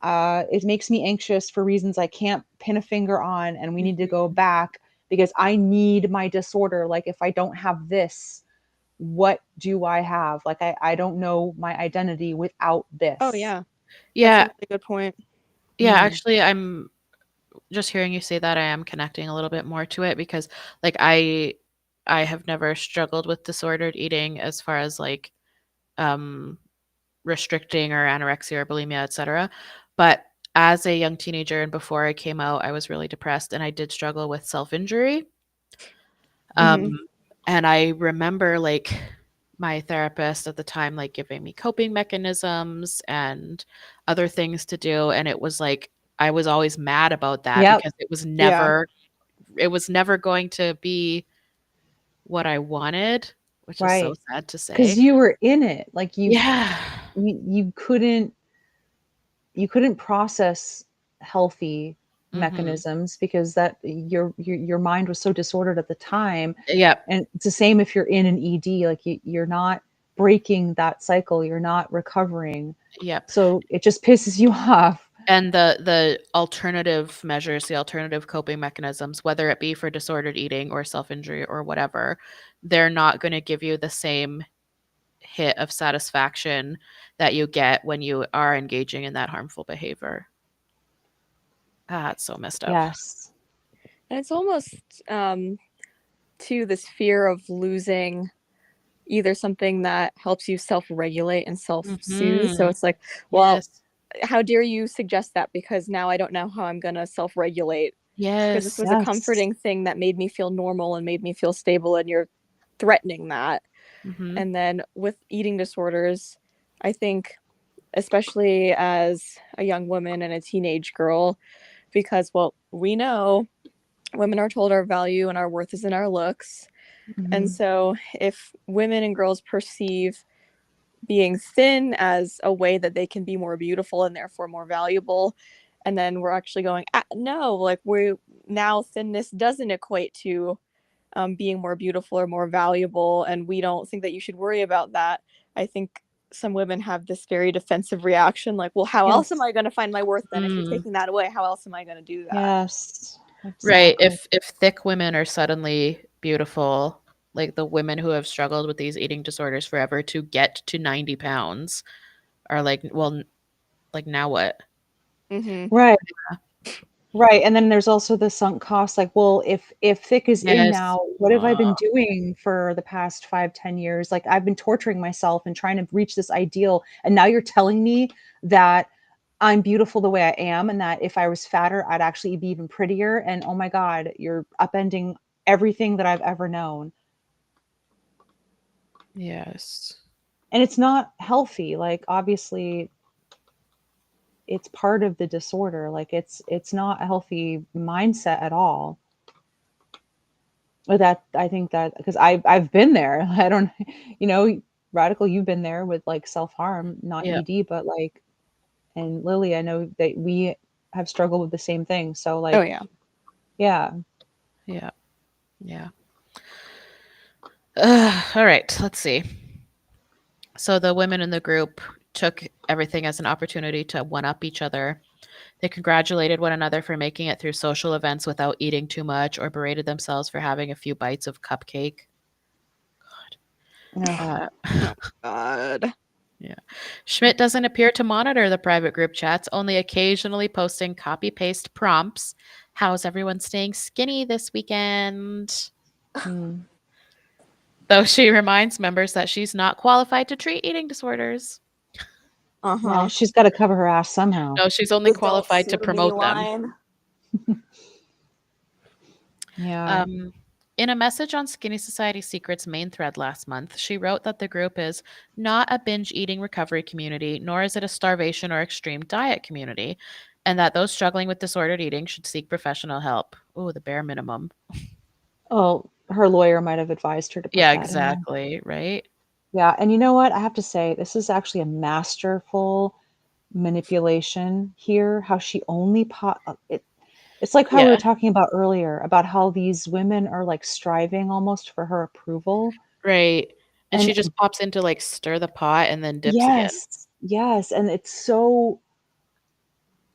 It makes me anxious for reasons I can't pin a finger on, and we need to go Mhm. back because I need my disorder. Like if I don't have this, what do I have? Like I don't know my identity without Oh this. yeah, that's a Yeah, really good point. yeah, Mhm. actually, I'm just hearing you say that I am connecting a little bit more to it because like I have never struggled with disordered eating as far as like um restricting or anorexia or bulimia, etc. But as a young teenager and before I came out, I was really depressed and I did struggle with self-injury. Hmm. Um, and I remember like my therapist at the time like giving me coping mechanisms and other things to do, and it was like I was always mad about that Yep. because Yeah. it was never going to be what I wanted, which is so Right. sad to Because say. you were in it. Like Yeah. you couldn't process healthy Mhm. mechanisms because that your mind was so disordered at the time. Yep. And it's the same if you're in an ED, like you're not breaking that cycle, you're not recovering, Yep. so it just pisses you off. And the alternative measures, the alternative coping mechanisms, whether it be for disordered eating or self-injury or whatever, they're not going to give you the same hit of satisfaction that you get when you are engaging in that harmful behavior. Ah, it's so messed up. Yes. And it's almost to this fear of losing either something that helps you self-regulate and self-soothe. So Mhm. it's like, well, Yes. how dare you suggest that because now I don't know how I'm going to self-regulate because this Yes. was a Yes. comforting thing that made me feel normal and made me feel stable, and you're threatening that. Mhm. And then with eating disorders, I think especially as a young woman and a teenage girl, because well, we know women are told our value and our worth is in our looks. And Mhm. so if women and girls perceive being thin as a way that they can be more beautiful and therefore more valuable, and then we're actually going, no, like we now thinness doesn't equate to being more beautiful or more valuable, and we don't think that you should worry about that. I think some women have this very defensive reaction, like, well, how else am Yes. I going to find my worth then? If you're Mm. taking that away, how else am I going to do that? Yes. Right. Exactly. If thick women are suddenly beautiful, like the women who have struggled with these eating disorders forever to get to 90 pounds are like, well, like now what? Mm-hmm. Right. Right, and then there's also the sunk cost, like, well, if thick is in Yes. now, what have I been doing for the past 5, 10 years? Like, I've been torturing myself and trying to reach this ideal, and now you're telling me that I'm beautiful the way I am, and that if I was fatter, I'd actually be even prettier, and oh my god, you're upending everything that I've ever known, Yes. and it's not healthy, like, obviously, it's part of the disorder, like, it's not a healthy mindset at all. But that I think that because I've been there. I don't, Radical, you've been there with like self-harm, not Yeah. ED, but like, and Lily, I know that we have struggled with the same thing. So Oh like, yeah. yeah. Yeah. Yeah. All right. Let's see. So the women in the group took everything as an opportunity to one up each other. They congratulated one another for making it through social events without eating too much or berated themselves for having a few bites of cupcake. Ugh. Uh, Oh God. yeah. Schmidt doesn't appear to monitor the private group chats, only occasionally posting copy paste prompts. How's everyone staying skinny this weekend? Mm. Though she reminds members that she's not qualified to treat eating disorders. Yeah, Uh-huh. she's got to cover her ass somehow. No, she's only The "don't qualified to sue me" promote them. line. Yeah. Um, in a message on Skinny Society Secret's main thread last month, she wrote that the group is not a binge eating recovery community, nor is it a starvation or extreme diet community, and that those struggling with disordered eating should seek professional help. Oh, the bare minimum. Oh, her lawyer might have advised her to put Yeah, that in there. exactly. Right. Yeah, and you know what? I have to say, this is actually a masterful manipulation here. How she only it's like how we were Yeah. talking about earlier about how these women are like striving almost for her approval. Right. And she And just pops in to like stir the pot and then dips again. yes, and it's so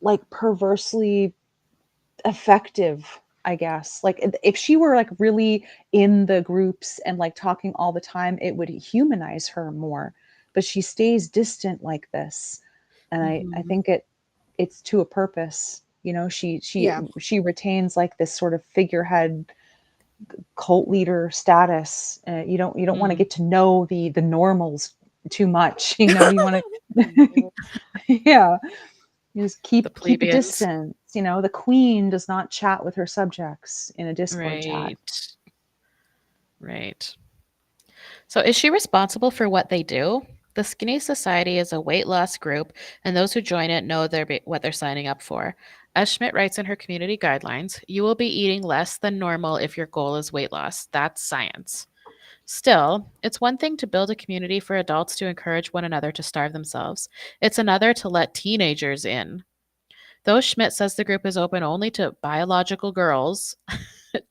like perversely effective, I guess. Like if she were like really in the groups and like talking all the time, it would humanize her more. But she stays distant like this. And I Mhm. think it's to a purpose. You know, Yeah. she retains like this sort of figurehead cult leader status. You don't want to Mm. get to know the normals too much. You know, you want to yeah, you just The keep a plebeians. distance. You know, the queen does not chat with her subjects in a Discord chat. Right. Right. So is she responsible for what they do? The Skinny Society is a weight loss group, and those who join it know what they're signing up for. As Schmidt writes in her community guidelines, you will be eating less than normal if your goal is weight loss. That's science. Still, it's one thing to build a community for adults to encourage one another to starve themselves. It's another to let teenagers in. Though Schmidt says the group is open only to biological girls,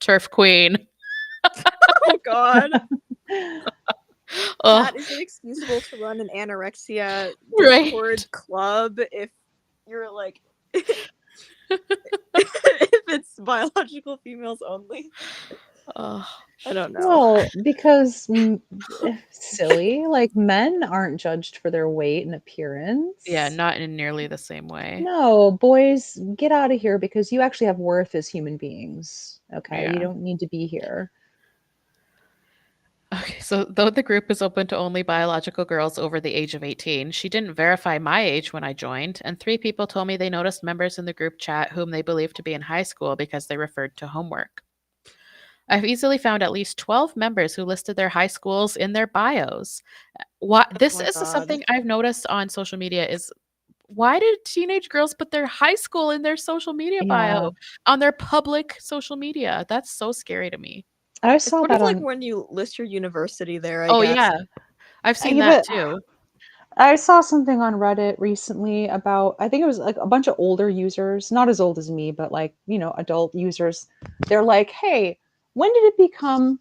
Turf Queen. Oh God. Oh, Matt, is it excusable to run an anorexia right. Discord club if you're like if it's biological females only? Oh, I don't know. Well, because silly, like men aren't judged for their weight and yeah, appearance. not in nearly the same way. No, boys, get out of here because you actually have worth as human beings. Okay, you Yeah. don't need to be here. Okay, so though the group is open to only biological girls over the age of 18, she didn't verify my age when I joined, and 3 people told me they noticed members in the group chat whom they believed to be in high school because they referred to homework. I've easily found at least 12 members who listed their high schools in their bios. What Oh this my is God. something I've noticed on social media is why did teenage girls put their high school in their social media Yeah, bio on their public social media? That's so scary to me. I It's saw sort of that like on. when you list your university there, I Oh guess. yeah, I've seen Yeah, that but too. I saw something on Reddit recently about, I think it was like a bunch of older users, not as old as me, but like, adult users. They're like, hey, when did it become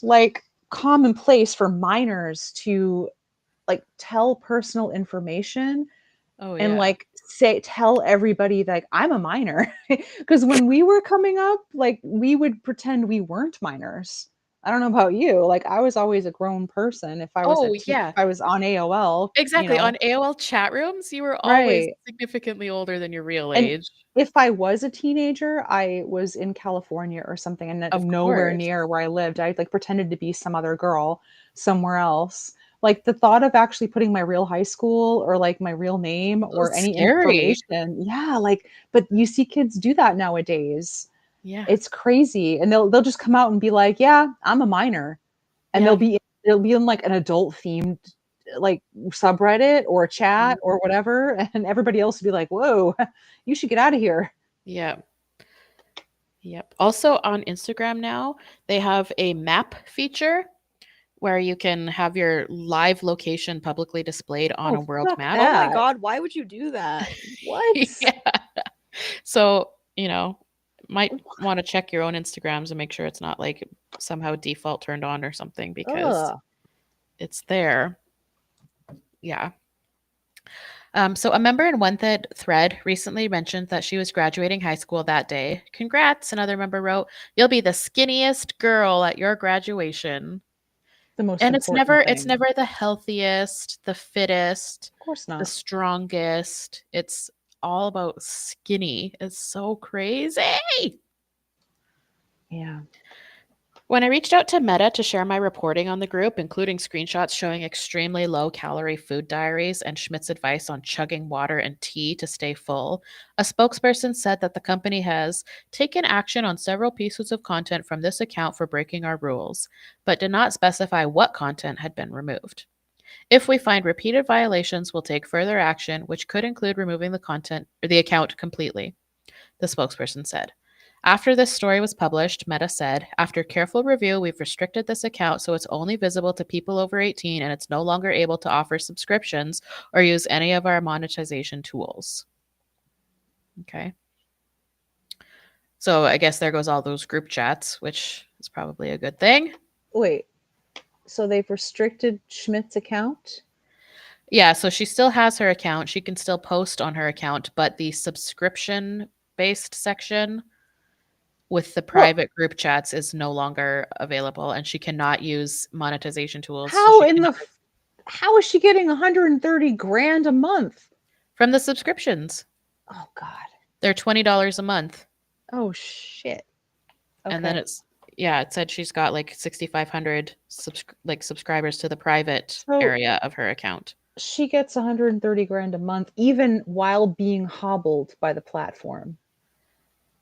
like commonplace for minors to like tell personal information Oh and yeah. like tell everybody like I'm a minor? Because when we were coming up, like we would pretend we weren't minors. I don't know about you. Like I was always a grown person if I was Oh if yeah. I was on AOL, Exactly. On AOL chat rooms, you were always right. significantly older than your real And age. if I was a teenager, I was in California or something and Of nowhere course. near where I lived. I like pretended to be some other girl somewhere else. Like the thought of actually putting my real high school or like my real name So or any scary. information. Yeah, like but you see kids do that nowadays. Yeah. It's crazy. And they'll just come out and be like, "Yeah, I'm a minor." And Yeah. they'll be in like an adult themed like subreddit or Mhm. chat or whatever and everybody else will be like, "Whoa, you should get out of here." Yeah. Yep. Also on Instagram now, they have a map feature where you can have your live location publicly displayed on Oh, a world fuck map. Oh my that. God, why would you do that? What? Yeah. So, might want to check your own Instagrams and make sure it's not like somehow default turned on or something because Ugh. it's there. Yeah. So a member in one thread recently mentioned that she was graduating high school that day. Congrats, another member wrote. You'll be the skinniest girl at your graduation. The most And it's important never it's thing. never the healthiest, the fittest, Of course the not. strongest. It's all about skinny. It's so crazy. Yeah. When I reached out to Meta to share my reporting on the group, including screenshots showing extremely low calorie food diaries and Schmidt's advice on chugging water and tea to stay full, a spokesperson said that the company has taken action on several pieces of content from this account for breaking our rules, but did not specify what content had been removed. If we find repeated violations, we'll take further action, which could include removing the content or the account completely, the spokesperson said. After this story was published, Meta said, after careful review, we've restricted this account so it's only visible to people over 18 and it's no longer able to offer subscriptions or use any of our monetization tools. Okay. So I guess there goes all those group chats, which is probably a good thing. Wait. So they've restricted Schmidt's account? Yeah, so she still has her account. She can still post on her account, but the subscription-based section with the Well, private group chats is no longer available, and she cannot use monetization tools. So how she in the cannot how is she getting 130 grand a month? from the subscriptions. Oh God. They're $20 a month. Oh shit. And then Okay. it said she's got like 6,500 subscribers to the private So area of her account. she gets 130 grand a month even while being hobbled by the platform.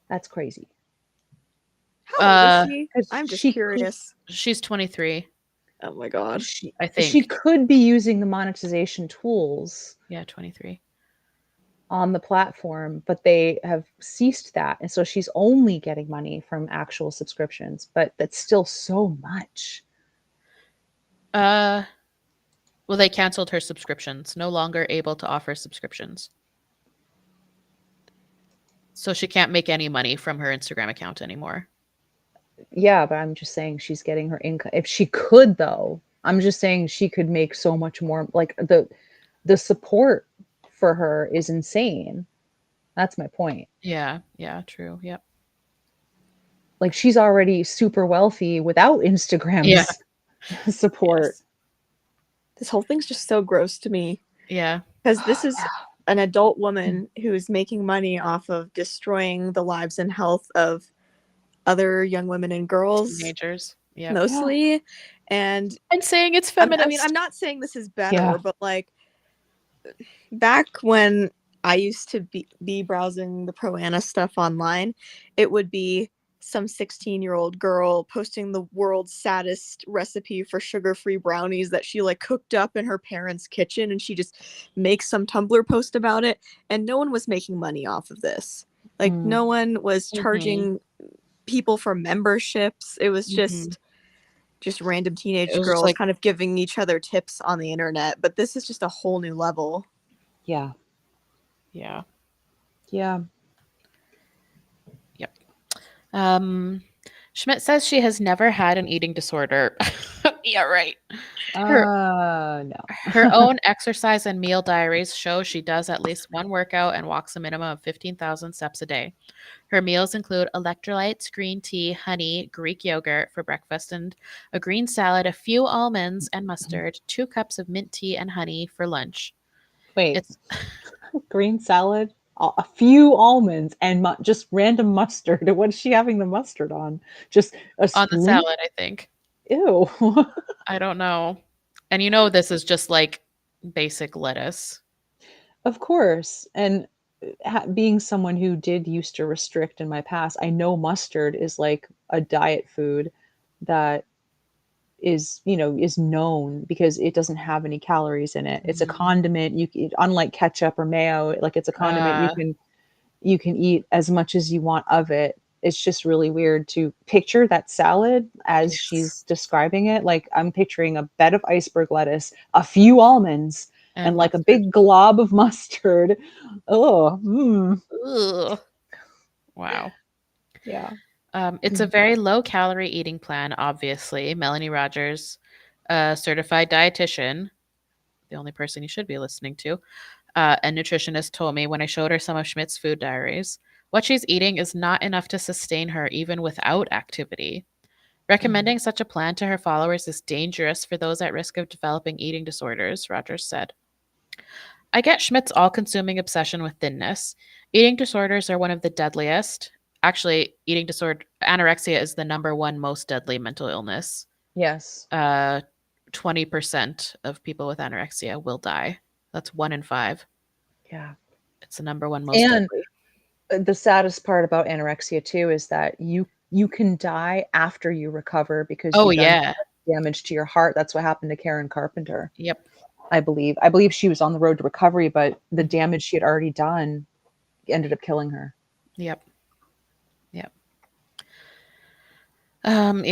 That's crazy. How old is Uh, she? 'Cause I'm just she could curious. she's 23, Oh my god. she I she think. could be using the monetization tools Yeah, 23. on the platform, but they have ceased that. And so she's only getting money from actual subscriptions, but that's still so much. Well, they canceled her subscriptions. No longer able to offer subscriptions. So she can't make any money from her Instagram account anymore. Yeah, but I'm just saying she's getting her income. If she could though, I'm just saying she could make so much more. Like the support for her is insane. That's my point. Yeah, true. Yep. Like she's already super wealthy without Yeah. Instagram's support. Yes. This whole thing's just so gross to me. Yeah. Because this is an adult woman who's making money off of destroying the lives and health of other young women and girls, Teenagers. Yeah. mostly. And And saying it's feminist. I'm not saying this is better, Yeah. but like back when I used to be browsing the Pro Anna stuff online, it would be some 16-year-old girl posting the world's saddest recipe for sugar-free brownies that she like cooked up in her parents' kitchen, and she just makes some Tumblr post about it, and no one was making money off of this. Like Mm. no one was charging people for memberships. It was just random teenage It was girls like- kind of giving each other tips on the internet, but this is just a whole new level. Yeah. Yeah. Yeah. Yep. Schmidt says she has never had an eating disorder. Yeah, right. No. Her own exercise and meal diaries show she does at least one workout and walks a minimum of 15,000 steps a day. Her meals include electrolytes, green tea, honey, Greek yogurt for breakfast, and a green salad, a few almonds and mustard, 2 cups of mint tea and honey for lunch. Wait. It's Green salad, a few almonds, and just random mustard. What is she having the mustard on? Just a on the spoon? salad, I think. Ew. I don't know. And this is just like basic lettuce. Of course. And being someone who did used to restrict in my past, I know mustard is like a diet food that is known because it doesn't have any calories in it. It's a condiment. Unlike ketchup or mayo, like it's a condiment you can eat as much as you want of it. It's just really weird to picture that salad as she's describing it. Like I'm picturing a bed of iceberg lettuce, a few almonds, and like a big glob of mustard. Oh, Ugh. Wow. Yeah. It's a very low-calorie eating plan, obviously. Melanie Rogers, a certified dietitian, the only person you should be listening to, and nutritionist, told me when I showed her some of Schmidt's food diaries, what she's eating is not enough to sustain her even without activity. Recommending such a plan to her followers is dangerous for those at risk of developing eating disorders, Rogers said. I get Schmidt's all-consuming obsession with thinness. Eating disorders are one of the deadliest. Actually, anorexia is the number one most deadly mental illness. Yes. 20% of people with anorexia will die. That's 1 in 5. Yeah. It's the number one most deadly. The saddest part about anorexia too is that you can die after you recover because you've done damage to your heart. That's what happened to Karen Carpenter. Yep. I believe she was on the road to recovery, but the damage she had already done ended up killing her. Yep.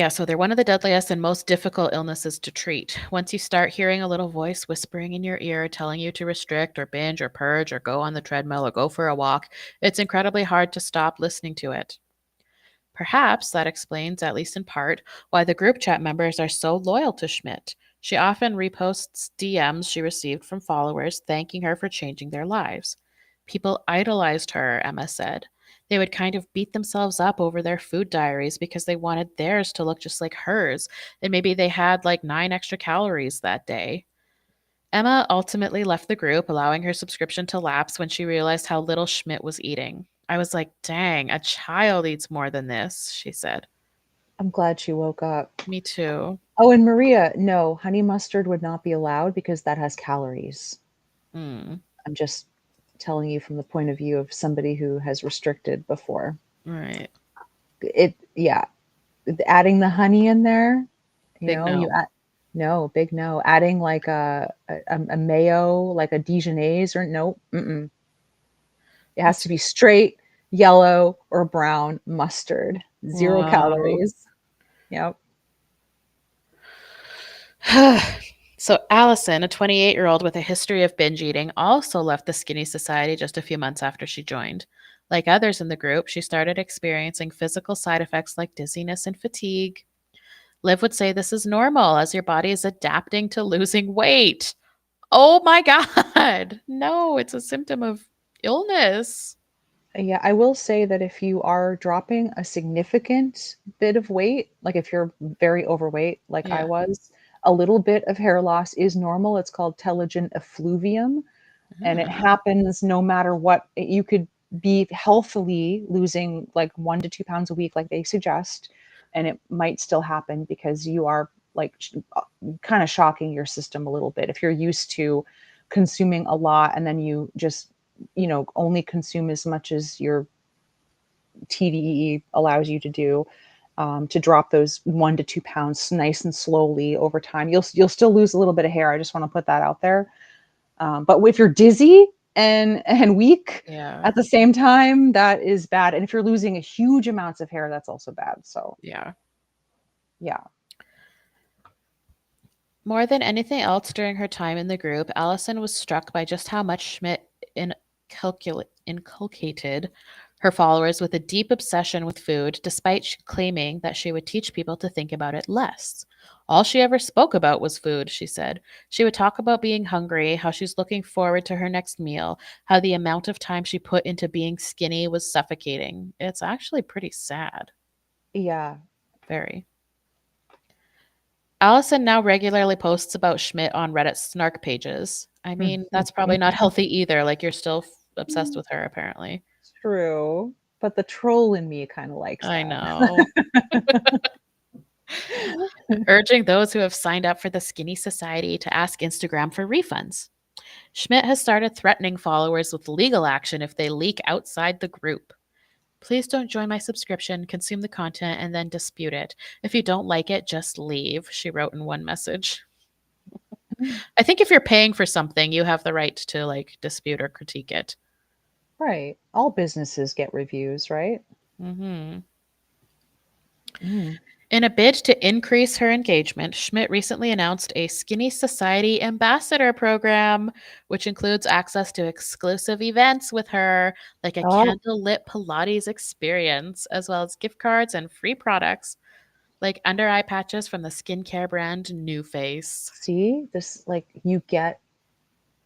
So they're one of the deadliest and most difficult illnesses to treat. Once you start hearing a little voice whispering in your ear telling you to restrict or binge or purge or go on the treadmill or go for a walk, it's incredibly hard to stop listening to it. Perhaps that explains, at least in part, why the group chat members are so loyal to Schmidt. She often reposts DMs she received from followers thanking her for changing their lives. People idolized her, Emma said. They would kind of beat themselves up over their food diaries because they wanted theirs to look just like hers, and maybe they had like 9 extra calories that day. Emma ultimately left the group, allowing her subscription to lapse when she realized how little Schmidt was eating. I was like, dang, a child eats more than this, she said. I'm glad she woke up. Me too. Oh, and Maria, no, honey mustard would not be allowed because that has calories. Mm, I'm just telling you from the point of view of somebody who has restricted before. right. Yeah, adding the honey in there, Big you no. add, no, big no. Adding like a mayo, like a Dijonnaise, or no, mm-mm. It has to be straight yellow or brown mustard, 0 Wow. calories. Yep. So, Allison, a 28-year-old with a history of binge eating, also left the Skinny Society just a few months after she joined. Like others in the group, she started experiencing physical side effects like dizziness and fatigue. Liv would say this is normal as your body is adapting to losing weight. Oh my God. No, it's a symptom of illness. Yeah, I will say that if you are dropping a significant bit of weight, like if you're very overweight, like I Yeah. was, a little bit of hair loss is normal. It's called telogen effluvium, and it Ah, happens no matter what. You could be healthily losing like 1 to 2 pounds a week, like they suggest, and it might still happen because you are like kind of shocking your system a little bit. If you're used to consuming a lot and then you just, only consume as much as your TDEE allows you to do, to drop those 1 to 2 pounds nice and slowly over time. You'll still lose a little bit of hair. I just want to put that out there. But if you're dizzy and weak yeah. at the same time, that is bad. And if you're losing a huge amounts of hair, that's also bad. So Yeah. yeah. More than anything else during her time in the group, Allison was struck by just how much Schmidt inculcated her followers with a deep obsession with food, despite claiming that she would teach people to think about it less. All she ever spoke about was food, she said. She would talk about being hungry, how she's looking forward to her next meal, how the amount of time she put into being skinny was suffocating. It's actually pretty sad. Yeah. Very. Allison now regularly posts about Schmidt on Reddit snark pages. I mean, that's probably not healthy either. Like, you're still obsessed with her, apparently. True. But the troll in me kind of likes I that. know. Urging those who have signed up for the Skinny Society to ask Instagram for refunds. Schmidt has started threatening followers with legal action if they leak outside the group. Please don't join my subscription, consume the content, and then dispute it. If you don't like it, just leave, she wrote in one message. I think if you're paying for something, you have the right to like dispute or critique it. Right. All businesses get reviews, right? Hmm. Mm. In a bid to increase her engagement, Schmidt recently announced a Skinny Society Ambassador program, which includes access to exclusive events with her, like a Oh, candlelit Pilates experience, as well as gift cards and free products, like under eye patches from the skincare brand New Face. see, this like you get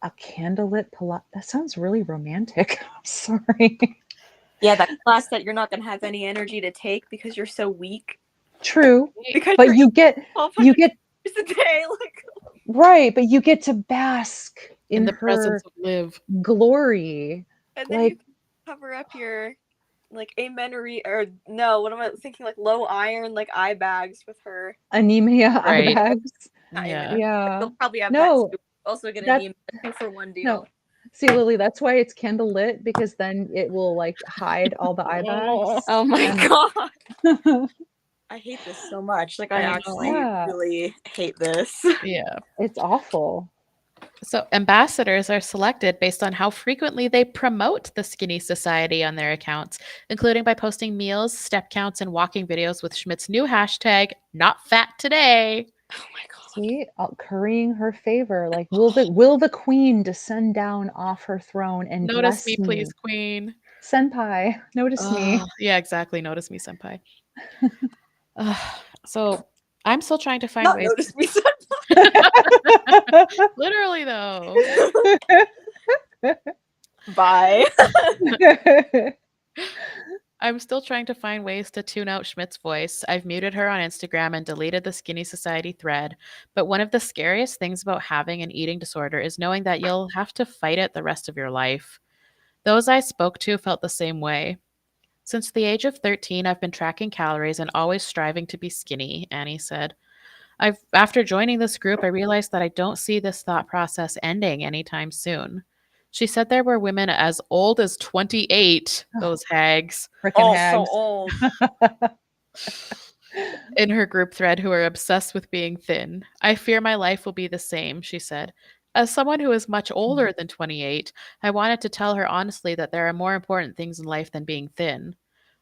a candlelit Pilates. That sounds really romantic. I'm sorry. Yeah, that class that you're not going to have any energy to take because you're so weak. True, Because but you're you get you 1,200 get a day. Like, right, but you get to bask In in the presence her of Liv. glory. and then you Like cover up your like amenorrhea or no, what am I thinking? Like low iron, like eye bags with her. anemia eye Right. bags. Not anemia. Yeah. Yeah. You'll probably have that No, too. Also get that anemia, 2-for-1 no. deal. See, Lily, that's why it's candle lit because then it will like hide all the eye bags. Oh my And god. I hate this so much. Like I I actually know. yeah, really hate this. Yeah. it's awful. So, ambassadors are selected based on how frequently they promote the Skinny Society on their accounts, including by posting meals, step counts, and walking videos with Schmidt's new hashtag, not fat today. Oh my god. See, currying her favor. Like, will the queen descend down off her throne and Notice bless me, please, me? queen. Senpai, notice me. Oh, yeah, exactly. Notice me, senpai. So I'm still trying to find Not ways. noticed me said Literally, though. bye. I'm still trying to find ways to tune out Schmidt's voice. I've muted her on Instagram and deleted the Skinny Society thread. But one of the scariest things about having an eating disorder is knowing that you'll have to fight it the rest of your life. Those I spoke to felt the same way. Since the age of 13, I've been tracking calories and always striving to be skinny, Annie said. After joining this group, I realized that I don't see this thought process ending anytime soon. She said there were women as old as 28, those hags, Frickin' Oh, so hags. old. in her group thread who are obsessed with being thin. I fear my life will be the same, she said. As someone who is much older than 28, I wanted to tell her honestly that there are more important things in life than being thin.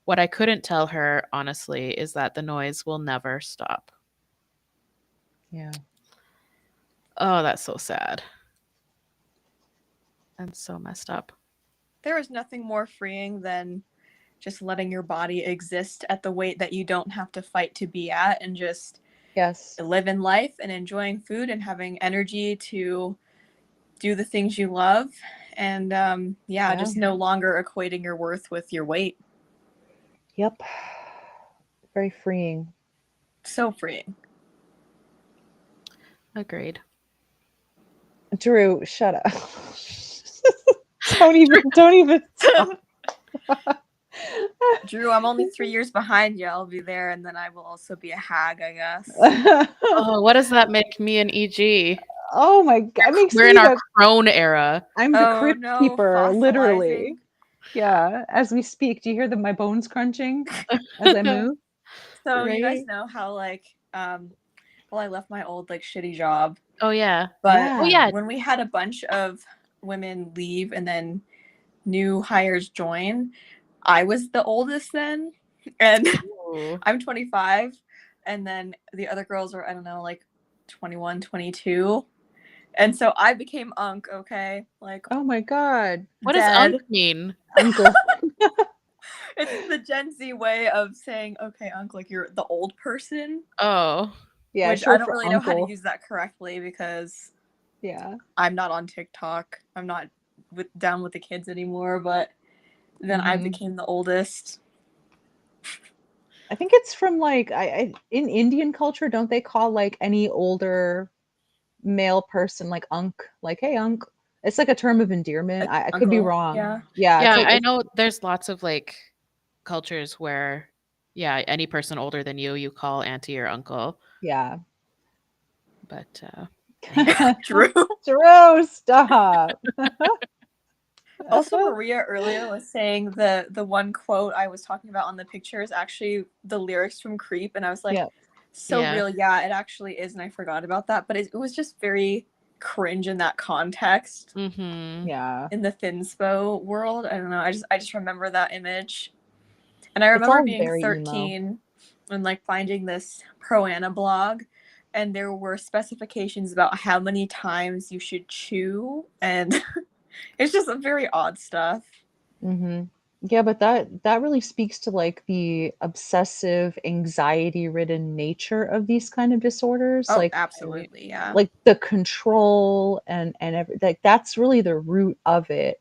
What I couldn't tell her, honestly, is that the noise will never stop. Yeah. Oh, that's so sad. And so messed up. There is nothing more freeing than just letting your body exist at the weight that you don't have to fight to be at, and just Yes. live in life and enjoying food and having energy to do the things you love. And Yeah. just no longer equating your worth with your weight. Yep. Very freeing. So freeing. Agreed. Drew, shut up. Don't even stop. Drew, I'm only 3 years behind you. I'll be there, and then I will also be a hag, I guess. Oh, what does that make me and EG? Oh my god, it makes We're me in our crone era. I'm the Oh, crypt no, keeper, literally. fossilizing. Yeah, as we speak. Do you hear my bones crunching as I move? So you guys Right? know how well, I left my old shitty job, Oh, yeah. but Yeah. Oh, yeah. when we had a bunch of women leave and then new hires join, I was the oldest then, and Ooh. I'm 25, and then the other girls were, I don't know, 21, 22. And so I became Unk, okay? Oh my god. What does dead. unk mean? Uncle. It's the Gen Z way of saying, okay, Unk, you're the old person. Oh. Yeah, Which I short don't for really know how uncle. to use that correctly, because Yeah. I'm not on TikTok. I'm not down with the kids anymore, but then I became the oldest. I think it's from I in Indian culture, don't they call any older male person unk, hey unk? It's a term of endearment. I could be Uncle. wrong. Yeah. Yeah, Yeah, it's I know there's lots of cultures where, yeah, any person older than you call auntie or uncle. yeah. But Drew. Drew, stop. Also, Maria earlier was saying the one quote I was talking about on the picture is actually the lyrics from Creep, and I was like, Yeah. so Yeah. real. Yeah, it actually is, and I forgot about that. But it was just very cringe in that context. mm-hmm. Yeah. In the Thinspo world, I don't know. I just remember that image, and I It's remember all being very 13 and finding this Pro Ana blog, and there were specifications about how many times you should chew, and it's just a very odd stuff. Mm-hmm. Yeah, but that really speaks to the obsessive, anxiety-ridden nature of these kind of disorders. Oh, absolutely, yeah. The control and that's really the root of it.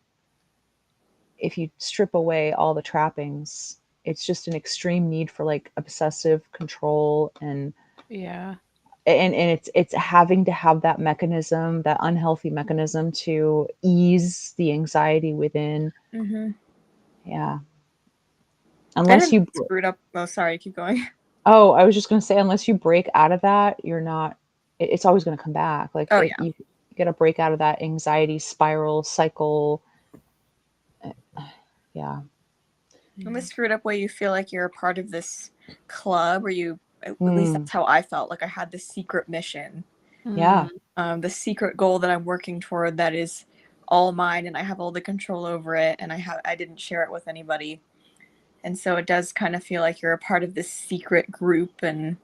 If you strip away all the trappings, it's just an extreme need for obsessive control and Yeah. it's having to have that mechanism, that unhealthy mechanism to ease the anxiety within. Mm-hmm. Yeah. I Unless didn't you screw it up. Oh, sorry, keep going. Oh, I was just going to say, unless you break out of that, you're not, it's always going to come back. Oh, yeah. You got to break out of that anxiety spiral cycle. Yeah. In the screwed up way, you feel like you're a part of this club, or at least that's how I felt. Like I had this secret mission. Yeah. The secret goal that I'm working toward that is all mine, and I have all the control over it, and I didn't share it with anybody. And so it does kind of feel like you're a part of this secret group, and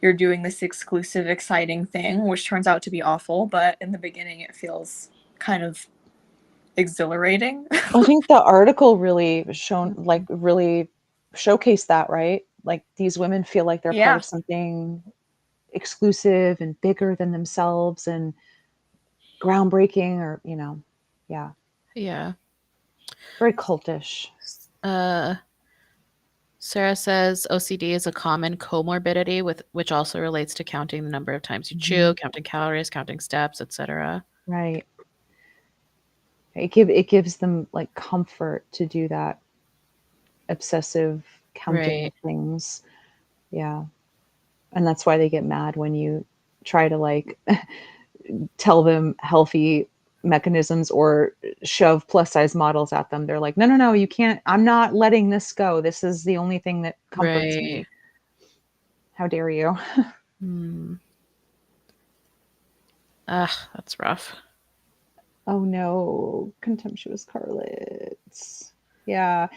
you're doing this exclusive, exciting thing, which turns out to be awful, but in the beginning it feels kind of exhilarating. I think the article really really showcased that, right? like these women feel like they're part Yeah. of something exclusive and bigger than themselves and groundbreaking, or yeah, Yeah. very cultish. Uh, Sarah says OCD is a common comorbidity with which also relates to counting the number of times you chew, counting calories, counting steps, etc. Right. It gives them like comfort to do that obsessive counting Right. of things. Yeah. And that's why they get mad when you try to like tell them healthy mechanisms or shove plus size models at them. They're like, no, no, no, you can't. I'm not letting this go. This is the only thing that comforts Right. me. How dare you? Hmm. Ugh, that's rough. Oh no, contemptuous Carlits. Yeah,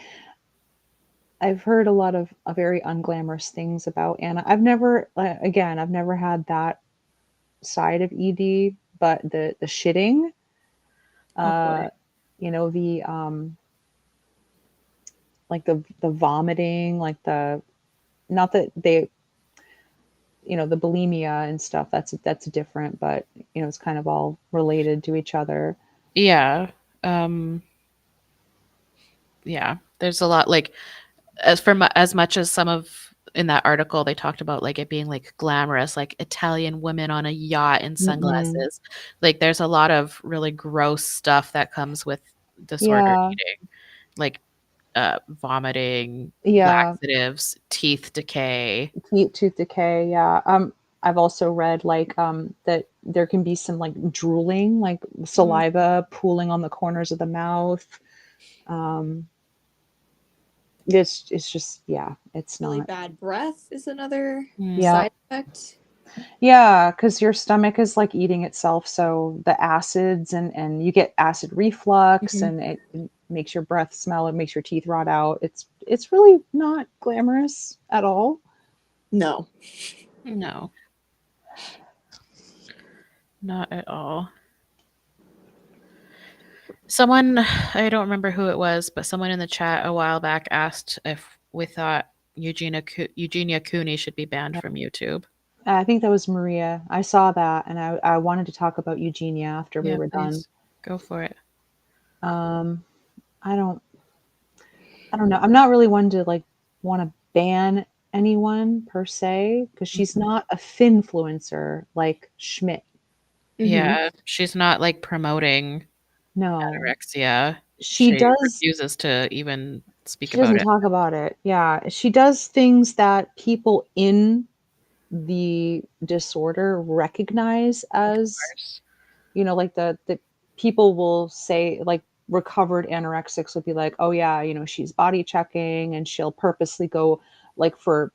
I've heard a lot of very unglamorous things about Anna. I've never had that side of ED, but the shitting, Oh boy. uh, the like the vomiting, like the not that they, the bulimia and stuff. That's different, but it's kind of all related to each other. Yeah. Um, yeah. There's a lot like as much as some of in that article they talked about like it being like glamorous, like Italian women on a yacht in Mm-mm. sunglasses. Like there's a lot of really gross stuff that comes with disordered Yeah, eating, like vomiting, yeah. laxatives, teeth decay. Tooth decay, yeah. I've also read like that there can be some like drooling, like Mm, saliva pooling on the corners of the mouth. Um, it's just, yeah, it's really not. bad breath is another Mm, Yeah, side effect. yeah, because your stomach is like eating itself, so the acids and you get acid reflux, Mhm. and it makes your breath smell. It makes your teeth rot out. It's really not glamorous at all. No. no, not at all. Someone, I don't remember who it was, but someone in the chat a while back asked if we thought Eugenia Cooney should be banned from YouTube. I think that was Maria. I saw that, and I wanted to talk about Eugenia after we Yeah, were done. please go for it. Um, I don't, I don't know. I'm not really one to like want to ban anyone per se because she's Mhm. not a finfluencer like Schmidt. Hmm. Yeah, she's not like promoting No, anorexia. she She does. refuses to even speak She about doesn't it. talk about it. Yeah, she does things that people in the disorder recognize Of as, course. like the people will say, like, recovered anorexics will be like, oh yeah, she's body checking, and she'll purposely go like for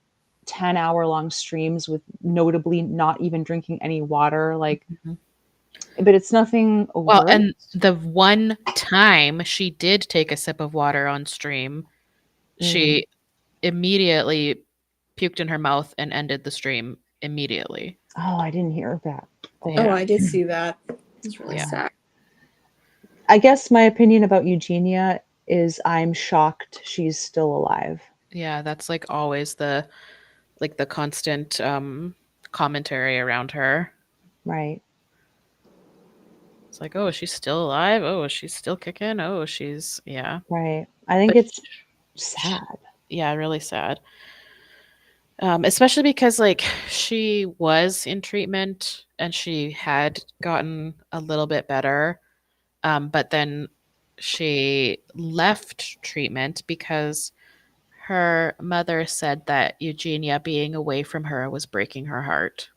10-hour long streams with notably not even drinking any water, like, Mhm. but it's nothing Well, overt. and the one time she did take a sip of water on stream, Mm. she immediately puked in her mouth and ended the stream immediately. Oh, I didn't hear that. Oh, Oh, Yeah. I did see that. It's really Yeah. sad. I guess my opinion about Eugenia is I'm shocked she's still alive. Yeah, that's like always the constant commentary around her. Right. It's like, "Oh, she's still alive. Oh, she's still kicking. Oh, she's yeah." Right. I think But it's sh sad. yeah, really sad. Especially because like she was in treatment and she had gotten a little bit better. But then she left treatment because her mother said that Eugenia being away from her was breaking her heart.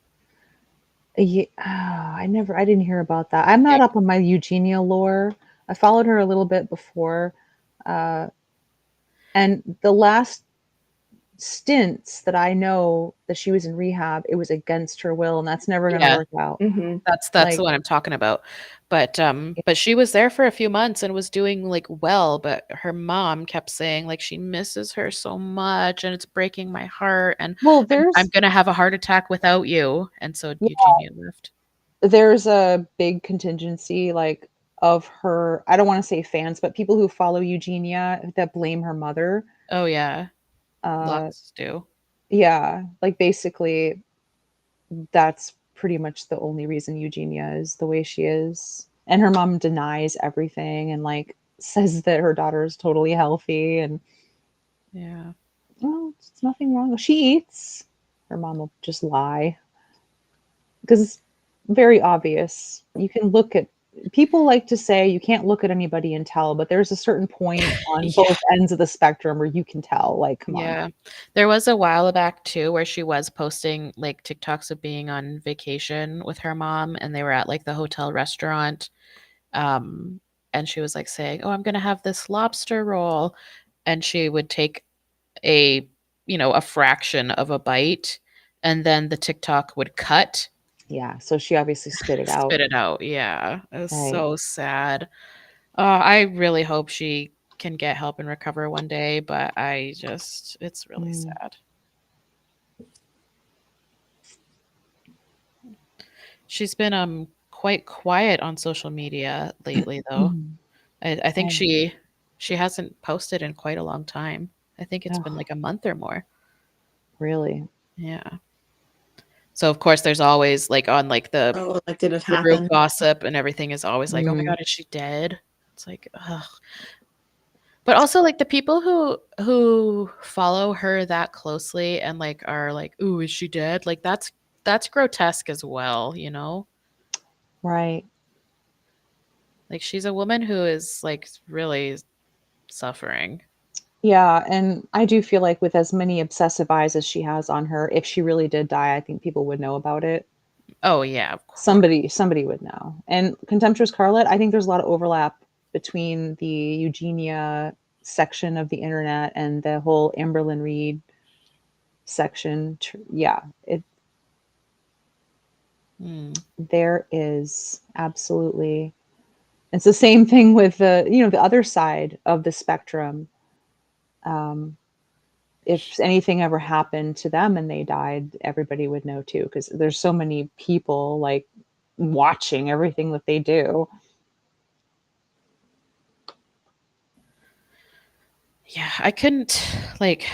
Yeah, I didn't hear about that. I'm Yeah. not up on my Eugenia lore. I followed her a little bit before, uh, and the last stints that I know that she was in rehab, it was against her will, and that's never going to Yeah. work out. Hmm. That's the Like, one I'm talking about. But she was there for a few months and was doing like well, but her mom kept saying like she misses her so much and it's breaking my heart and well, I'm gonna have a heart attack without you. And so yeah, Eugenia left. there's a big contingency like of her. I don't want to say fans, but people who follow Eugenia that blame her mother. Oh yeah, Uh, lots do. Yeah, like basically that's pretty much the only reason Eugenia is the way she is. And her mom denies everything and like says that her daughter is totally healthy and Yeah. well, it's nothing wrong. She eats. Her mom will just lie because it's very obvious. You can look at people like to say you can't look at anybody and tell, but there's a certain point on Yeah. both ends of the spectrum where you can tell. Like, come on. Yeah. There was a while back too where she was posting like TikToks of being on vacation with her mom and they were at like the hotel restaurant. Um, and she was like saying, "Oh, I'm gonna have this lobster roll." And she would take a, a fraction of a bite and then the TikTok would cut, Yeah. So she obviously spit it out. spit it out. Yeah. It was Right. so sad. I really hope she can get help and recover one day, but it's really Mm. sad. She's been quite quiet on social media lately though. I think I, she hasn't posted in quite a long time. I think it's been oh, like a month or more. really? Yeah. So of course there's always like on like Oh, like did it the group happen? gossip and everything is always like, "Oh my Mm, god, is she dead?" It's like, ugh. But also like the people who follow her that closely and like are like, "Ooh, is she dead?" Like that's grotesque as well, you know? right. Like she's a woman who is like really suffering. Yeah, and I do feel like with as many obsessive eyes as she has on her, if she really did die, I think people would know about it. Oh yeah, of course. Somebody would know. And Contemptuous Carlet, I think there's a lot of overlap between the Eugenia section of the internet and the whole Amberlyn Reed section. Yeah, Mm. there is absolutely. It's the same thing with the other side of the spectrum. Um, if anything ever happened to them and they died, everybody would know too, because there's so many people like watching everything that they do. Yeah, I couldn't like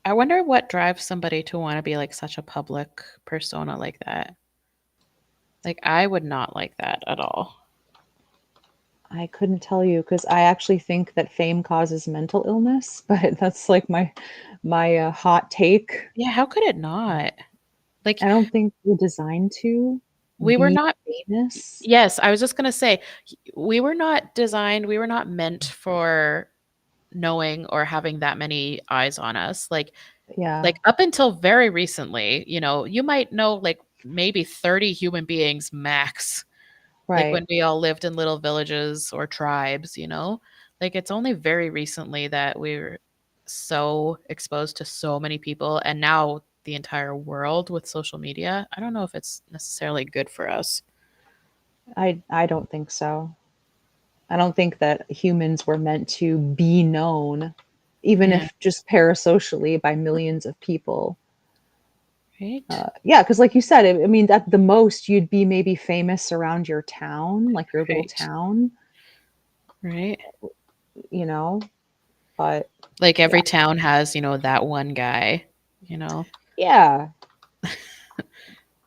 I wonder what drives somebody to want to be like such a public persona like that. Like I would not like that at all. I couldn't tell you because I actually think that fame causes mental illness, but that's like my hot take. Yeah, how could it not? Like I don't think we're designed to we were be not famous. yes, I was just going to say we were not designed, we were not meant for knowing or having that many eyes on us. Yeah, Like up until very recently, you might know like maybe 30 human beings max. Like right. when we all lived in little villages or tribes, like it's only very recently that we were so exposed to so many people and now the entire world with social media. I don't know if it's necessarily good for us. I don't think so. I don't think that humans were meant to be known, even Yeah. if just parasocially by millions of people. Right. Yeah, because like you said, I mean, at the most, you'd be maybe famous around your town, like your little Right. town, Right. you know. But Like yeah, every town has, that one guy, you know, yeah,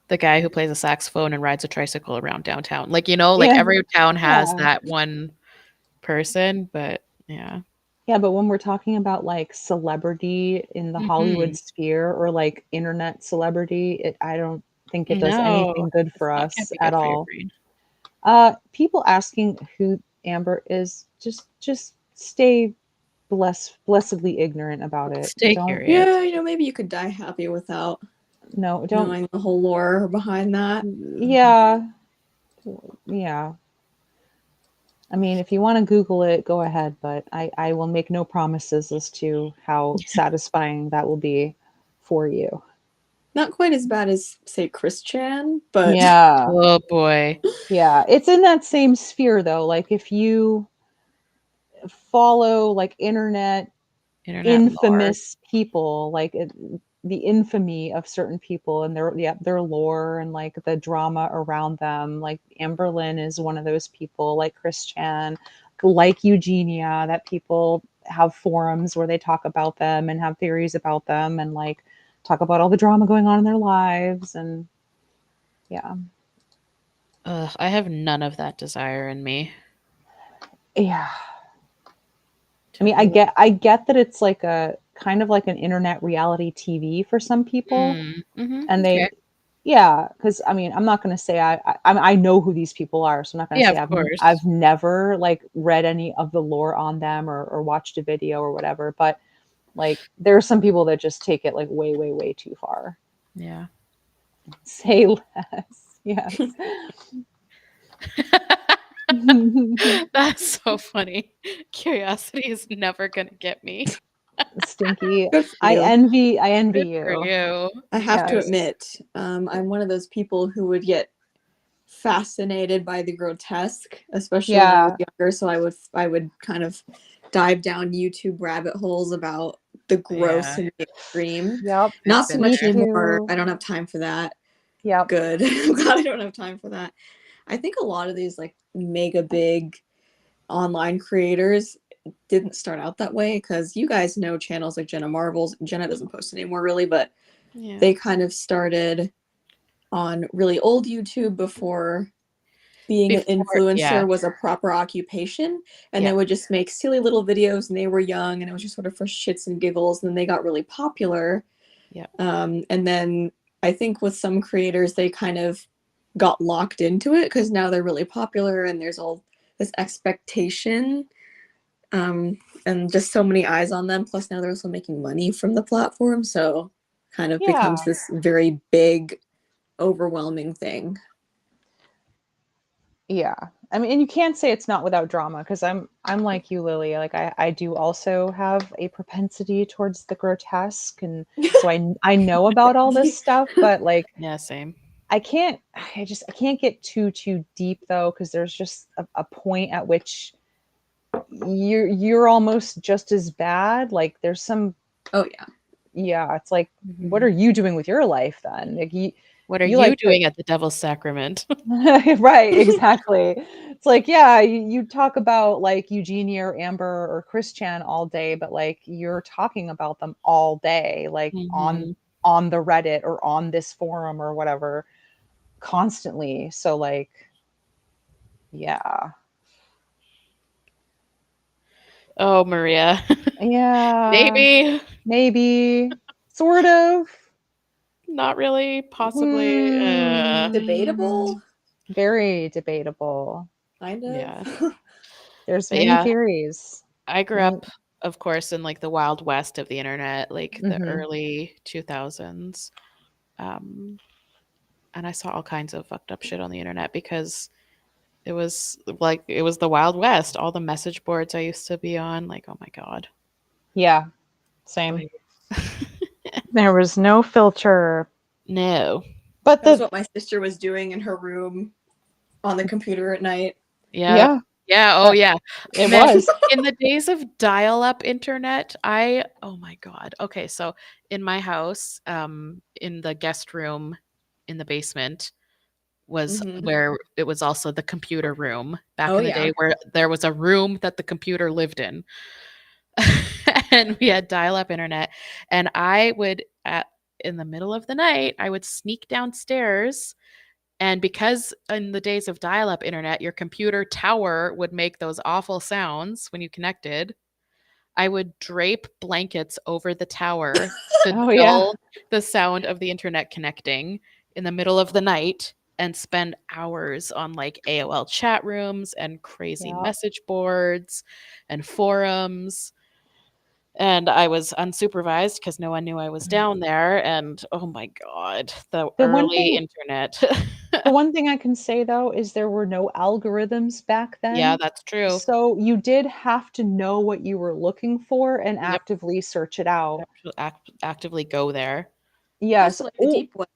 the guy who plays a saxophone and rides a tricycle around downtown. Like, like yeah, every town has yeah, that one person, but yeah. yeah. But when we're talking about like celebrity in the Hollywood Mhm. sphere or like internet celebrity, I don't think it does No, anything good it's for not can't us be at good for your all. brain. People asking who Amber is, just stay blessedly ignorant about it. Stay Don't curious. Yeah, maybe you could die happy without no, don't. knowing the whole lore behind that. Yeah, yeah. I mean, if you want to Google it, go ahead, but I will make no promises as to how satisfying that will be for you. Not quite as bad as, say, Chris Chan, but Yeah, Oh boy. yeah. It's in that same sphere though. Like if you follow like internet Internet lore. infamous people, like the infamy of certain people and their lore and like the drama around them. Like Amberlyn is one of those people, like Chris Chan, like Eugenia, that people have forums where they talk about them and have theories about them and like talk about all the drama going on in their lives. And yeah. I have none of that desire in me. Yeah. I mean, I get that it's like a kind of like an internet reality TV for some people, and Okay. yeah, because I mean, I'm not going to say I know who these people are, so I'm not going to Yeah, say of I've course. never like read any of the lore on them or watched a video or whatever, but like there are some people that just take it like way, way, way too far. Yeah. Say less, yes. That's so funny. Curiosity is never gonna get me. Stinky. Good for you. I envy Good for you. you. I have to Yes. admit, I'm one of those people who would get fascinated by the grotesque, especially when I was Yeah. younger. So I would kind of dive down YouTube rabbit holes about the gross Yeah. and the extreme. Yep. I've Not so been Me much there. anymore. too. I don't have time for that. Yep. Good. I'm glad I don't have time for that. I think a lot of these like mega big online creators didn't start out that way because you guys know channels like Jenna Marvels. Jenna doesn't post anymore really, but Yeah. they kind of started on really old YouTube before being an Yeah. influencer was a proper occupation, and Yeah. they would just make silly little videos, and they were young, and it was just sort of for shits and giggles, and then they got really popular. Yeah. And then I think with some creators they kind of got locked into it because now they're really popular and there's all this expectation, and just so many eyes on them, plus now they're also making money from the platform, so kind of becomes Yeah. this very big overwhelming thing. Yeah. I mean, and you can't say it's not without drama because I'm like you, Lily. Like I do also have a propensity towards the grotesque, and so I know about all this stuff, but like Yeah, same. I can't I can't get too deep though because there's just a point at which you're almost just as bad. Like there's some Oh yeah. yeah, it's like what are you doing with your life then? Like What are you you like to doing at the Devil's Sacrament? right, exactly. It's like, yeah, you talk about like Eugenia or Amber or Chris Chan all day, but like you're talking about them all day, like Mhm. on the Reddit or on this forum or whatever, constantly. So like, yeah. Oh, Maria. Yeah, Maybe. maybe. Sort of. Not really. Possibly. Hmm. Debatable, Very debatable. kind of. Yeah. There's But many yeah, theories. I grew Many, up, of course, in like the Wild West of the internet, like the mhm. early 2000s. Um, and I saw all kinds of fucked up shit on the internet because it was the Wild West. All the message boards I used to be on, like, oh my God. Yeah, same. Oy. There was no filter. No. But That was the what my sister was doing in her room on the computer at night. Yeah. yeah, Yeah. Oh, that yeah. it Man, was. in the days of dial-up internet, oh my God. Okay, so in my house, in the guest room in the basement was Mm-hmm. where it was also the computer room back Oh in the yeah. day where there was a room that the computer lived in. And we had dial-up internet, and I would at in the middle of the night, I would sneak downstairs. And because in the days of dial up internet, your computer tower would make those awful sounds when you connected, I would drape blankets over the tower to Oh yeah. dull the sound of the internet connecting in the middle of the night and spend hours on like AOL chat rooms and crazy Yeah. message boards and forums. And I was unsupervised because no one knew I was down there. And oh my God, the The one early thing internet. the one thing I can say though is there were no algorithms back Yeah, then. that's true. So you did have to know what you were looking for and Yep. actively search it out. Actively go there. Yes. Also like the Oh, deep web,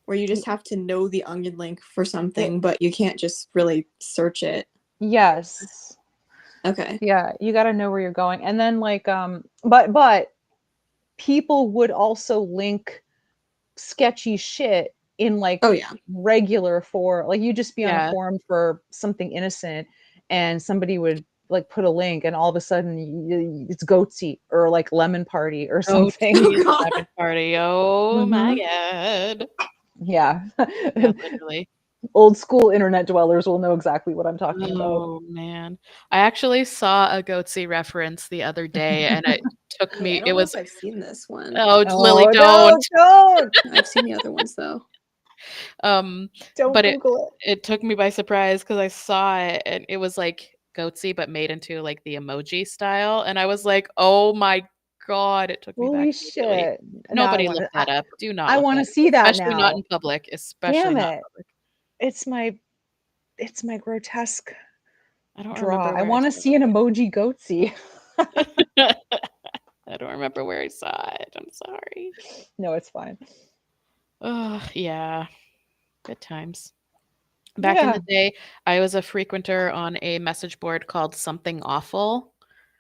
where you just have to know the onion link for it, something, but you can't just really search it. yes. Okay. Yeah, you got to know where you're going. And then like but people would also link sketchy shit in like Oh yeah. regular for like you just be on a Yeah. forum for something innocent and somebody would like put a link and all of a sudden it's Goatsy or like Lemon Party or Oh, something. geez, God. Lemon Party. Oh my Mhm. god. Yeah. Yeah, literally. Old school internet dwellers will know exactly what I'm talking about. Oh man. I actually saw a Goatsy reference the other day and it took Wait, I me, don't it know was, if I've seen this one. oh, Lily, Oh no, don't. don't! I've seen the other ones though. Um, Don't but Google it took me by surprise because I saw it and it was like Goatsy, but made into like the emoji style. And I was like, oh my God, it took it. me back Holy immediately. shit. Now Nobody look that up. Do not I look want that to up, see that especially not now. in public. Especially Damn not in it. public. It's my grotesque I don't draw. remember I where I want to saw see an emoji Goatsy. it. I don't remember where I saw it. I'm sorry. No, it's fine. Oh, yeah. Good times. Back in Yeah. the day, I was a frequenter on a message board called Something Awful,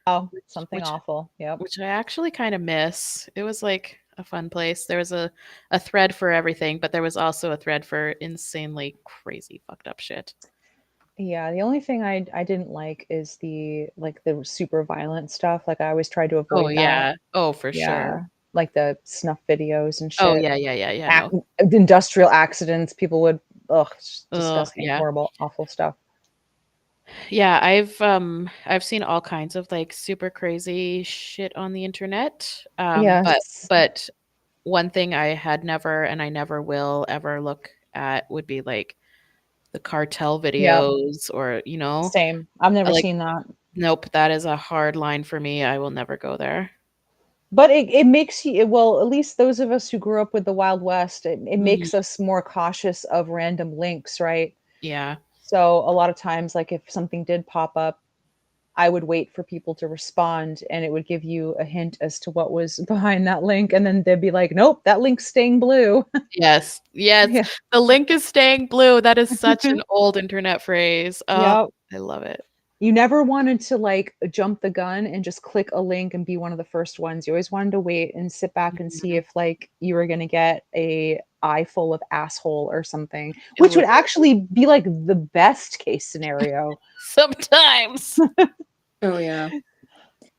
Oh, which something which awful. Yep. which I actually kind of miss. It was like a fun place. There was a thread for everything, but there was also a thread for insanely crazy fucked up shit. Yeah, the only thing I didn't like is the super violent stuff. Like I always tried to Oh avoid that. yeah. Oh, for sure. Yeah. Like the snuff videos and Oh shit. yeah, yeah, yeah, yeah. No. Industrial accidents, people would it's just Oh, disgusting, yeah. horrible, awful stuff. Yeah, I've seen all kinds of like super crazy shit on the internet. Yes. But one thing I had never and I never will ever look at would be like the cartel Yep. videos or, you know, Same. I've never like seen that. nope, that is a hard line for me. I will never go there. But it makes you, well, at least those of us who grew up with the Wild West, it Mhm. makes us more cautious of random links, right? Yeah. So a lot of times, like if something did pop up, I would wait for people to respond and it would give you a hint as to what was behind that link. And then they'd be like, nope, that link's staying blue. Yes. Yes. Yeah. The link is staying blue. That is such an old internet phrase. Oh, Yep. I love it. You never wanted to like jump the gun and just click a link and be one of the first ones. You always wanted to wait and sit back and see Mhm. if like you were going to get a eye full of asshole or something, which would Literally. actually be like the best case scenario. Sometimes. Oh yeah.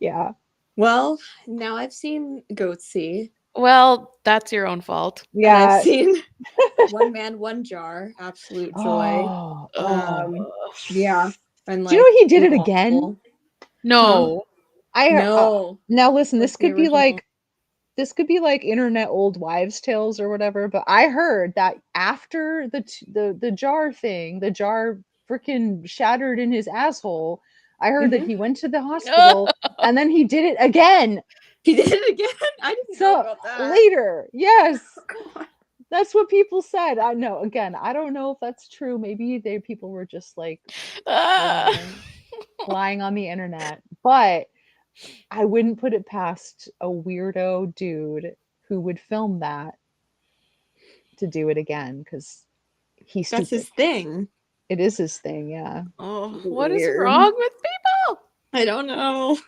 Yeah. Well, now I've seen Goatsy, Well, that's your own fault. and I've Yeah. seen One Man, One Jar, Absolute Joy. Oh, Ugh. Yeah, and do you like know he did the it again? awful. No. No, Now listen, like the original. this could be like internet old wives tales or whatever, but I heard that after the jar thing, the jar freaking shattered in his asshole. I heard that Mhm. he went to the hospital and then he did it again. He did it again. I didn't know So about that. later, yes, Oh, God. that's what people said. I know. Again, I don't know if that's true. Maybe people were just like Ah. whatever, lying on the internet, but I wouldn't put it past a weirdo dude who would film that to do it again because he's That's stupid. his thing. It is his thing, yeah. Oh, what is Weird. wrong with people? I don't know.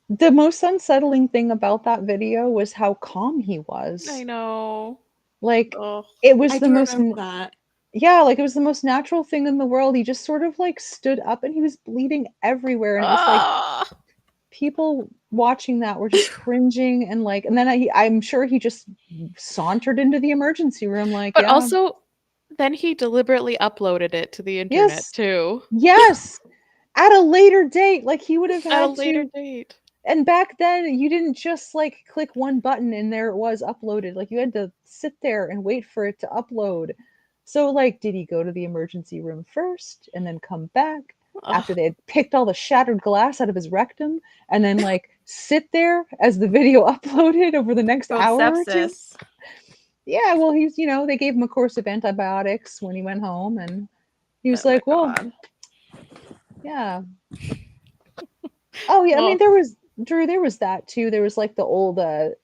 The most unsettling thing about that video was how calm he I was. know. Like, Oh, it was I the do most, remember that. yeah, like it was the most natural thing in the world. He just sort of like stood up and he was bleeding everywhere. And it was like, ah. people watching that were just cringing and like, and then I'm sure he just sauntered into the emergency room like, But yeah, also, then he deliberately uploaded it to the internet yes, too yes, at a later date. Like he would have at a had later to, date. and back then you didn't just like click one button and there it was uploaded. Like you had to sit there and wait for it to upload. So like, did he go to the emergency room first and then come back after Ugh. they had picked all the shattered glass out of his rectum and then like sit there as the video uploaded over the next Called hour or two? sepsis. Yeah, well, they gave him a course of antibiotics when he went home and he was Oh my like, well, God. yeah. Oh yeah, I mean Well, there was that too. There was like the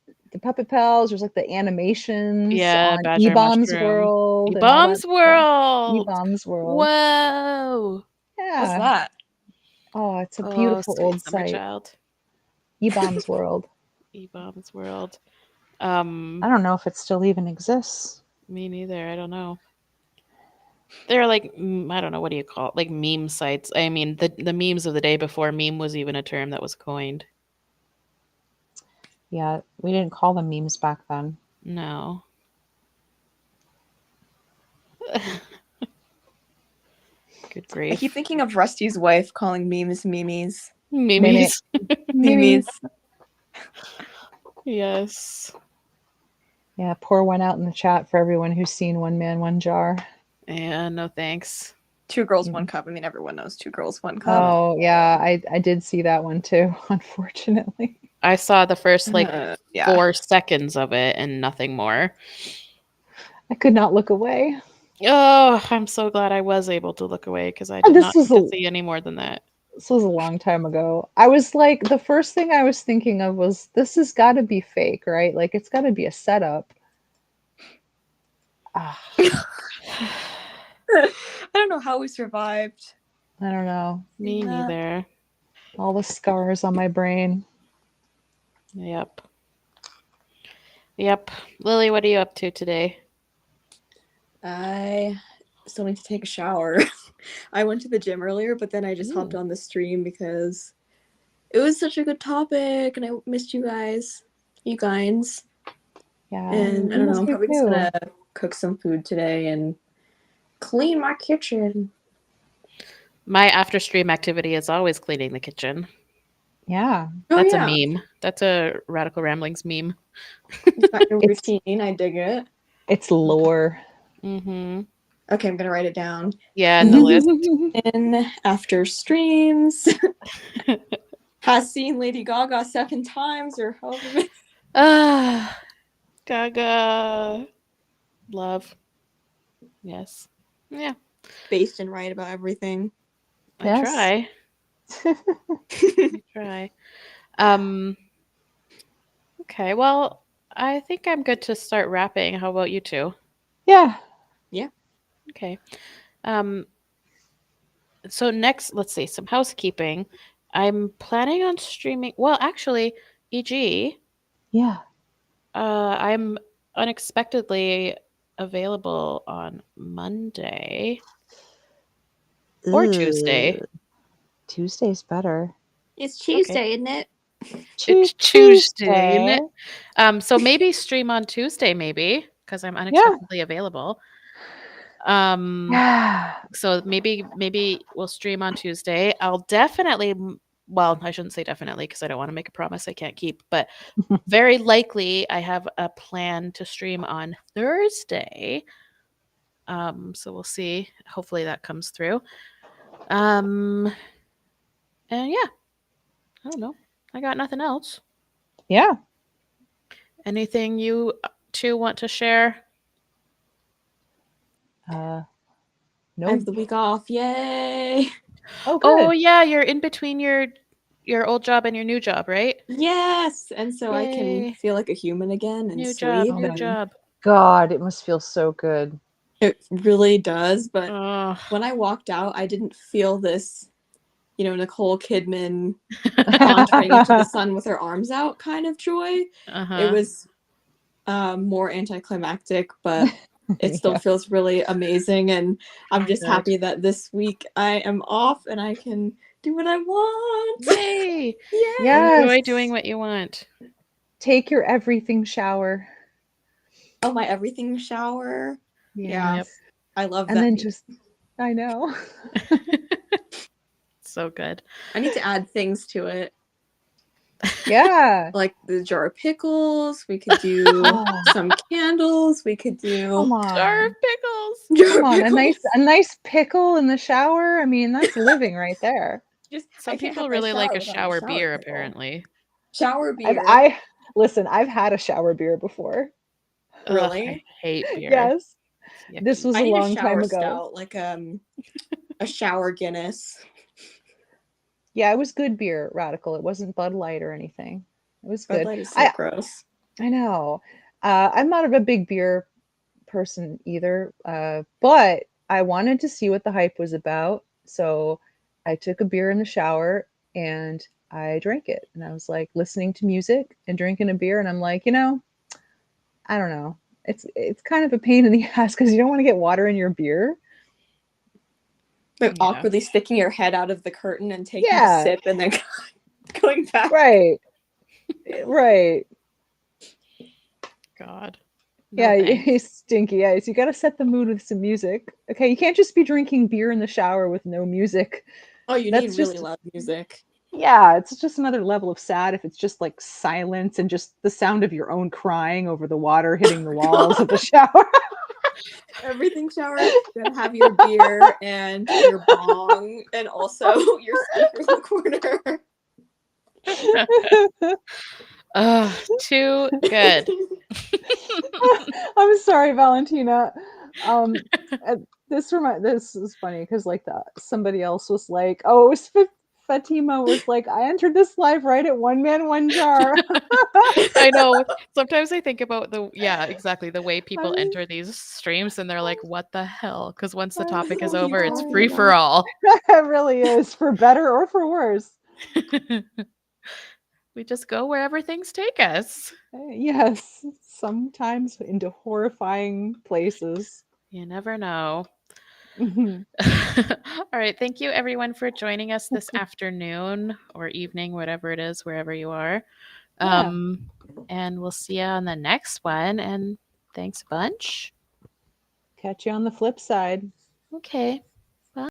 Puppet Pals, there's like the animations yeah, on Badger E-Bombs Mushroom. World and all that E-Bombs stuff. World. E-Bombs World. Whoa. What's Yeah. that? Oh, it's a Oh, beautiful sweet old summer site. child. E-Bombs World. E-Bombs World. I don't know if it still even exists. Me neither. I don't know. They're like I don't know, what do you call it? Like meme sites. I mean, the memes of the day before meme was even a term that was coined. Yeah, we didn't call them memes back then. No. Good I grief. keep thinking of Rusty's wife calling memes memes. Memes. Memes. Yes. Yeah, pour one out in the chat for everyone who's seen One Man, One Jar. Yeah, no thanks. 2 girls, 1 cup. I mean, everyone knows 2 girls, 1 cup. Oh, yeah, I did see that one too, unfortunately. I saw the first like Yeah. 4 seconds of it and nothing more. I could not look away. Oh, I'm so glad I was able to look away because I Oh, did this not was need to a- see any more than that. This was a long time ago. I was like, the first thing I was thinking of was, this has got to be fake, right? Like, it's got to be a setup. Ah, I don't know how we survived. I don't know. Me Yeah. neither. All the scars on my brain. Yep. Yep. Lily, what are you up to today? I still need to take a shower. I went to the gym earlier, but then I just hopped on the stream because it was such a good topic and I missed you guys. You guys. Yeah. And I we don't know, miss I'm you probably just too. gonna cook some food today and clean my kitchen. My after stream activity is always cleaning the kitchen. Yeah. Oh, That's yeah. a meme. That's a Radical Ramblings meme. It's not your It's- routine. I dig it. It's lore. Mm-hmm. Okay, I'm gonna write it down. Yeah, in the list. In after streams. Has seen Lady Gaga 7 times or however many. Ah, Gaga. Love. Yes. Yeah. Based and right about everything. I Yes. try. I try. Okay, well, I think I'm good to start wrapping. How about you two? Yeah. Okay. So next, let's see, some housekeeping. I'm planning on streaming. Well, actually, EG, Yeah. I'm unexpectedly available on Monday or Tuesday. Tuesday's better. It's Tuesday, isn't it? It's Tuesday, isn't it? So maybe stream on Tuesday, maybe, because I'm unexpectedly available. Yeah. So maybe we'll stream on Tuesday. I'll definitely, well, I shouldn't say definitely because I don't want to make a promise I can't keep, but very likely I have a plan to stream on Thursday. So we'll see. Hopefully that comes through. And yeah, I don't know. I got nothing else. Yeah. Anything you two want to share? No. I have the week off. Yay! Oh, good. Oh yeah, you're in between your old job and your new job, right? Yes! And so I can Yay. feel like a human again and New sleep. job, new and job. God, it must feel so good. It really does. But Ugh. when I walked out, I didn't feel this, Nicole Kidman sauntering into the sun with her arms out kind of joy. Uh-huh. It was more anticlimactic, but it still Yeah. feels really amazing. And I'm just Good. happy that this week I am off and I can do what I want. Yay! Yay! Yes. Enjoy doing what you want. Take your everything shower. Oh, my everything shower. Yeah. Yep. I love And that. then just, I know. So good. I need to add things to it. Yeah. Like the jar of pickles. We could do some candles. We could do Come on. Jar of pickles. jar Come of on. pickles. A nice pickle in the shower. I mean, that's living right there. Just Some I can't people have my really like a without my shower beer, pickle. apparently. Shower beer. Listen, I've had a shower beer before. Really? Ugh, I hate beer. Yes. Yucky. This was I a need long a shower time ago. stout, like a shower Guinness. Yeah, it was good beer, Radical. It wasn't Bud Light or anything. It was Bud good. Light is so gross. I know. I'm not a big beer person either, but I wanted to see what the hype was about. So I took a beer in the shower and I drank it. And I was like listening to music and drinking a beer. And I'm like, I don't know. It's kind of a pain in the ass because you don't want to get water in your beer. Like Yeah. awkwardly sticking your head out of the curtain and taking Yeah. a sip and then going back. Right. Right. God. Yeah, thanks. stinky eyes. You got to set the mood with some music. Okay, you can't just be drinking beer in the shower with no music. Oh, you That's need really just loud music. yeah, it's just another level of sad if it's just like silence and just the sound of your own crying over the water hitting the walls of the shower. Everything shower, you gotta have your beer and your bong and also your speaker in the corner. Too good. I'm sorry, Valentina. This is funny because like somebody else was like, oh, it was Fatima was like, I entered this live right at one man, one jar. I know. Sometimes I think about exactly the way people I'm- enter these streams and they're like, what the hell? Because once the I'm topic is What are you over, it's talking free for all. It really is, for better or for worse. We just go wherever things take us. Yes, sometimes into horrifying places. You never know. Mhm. All right. Thank you, everyone, for joining us this afternoon or evening, whatever it is, wherever you are. Yeah. And we'll see you on the next one. And thanks a bunch. Catch you on the flip side. Okay.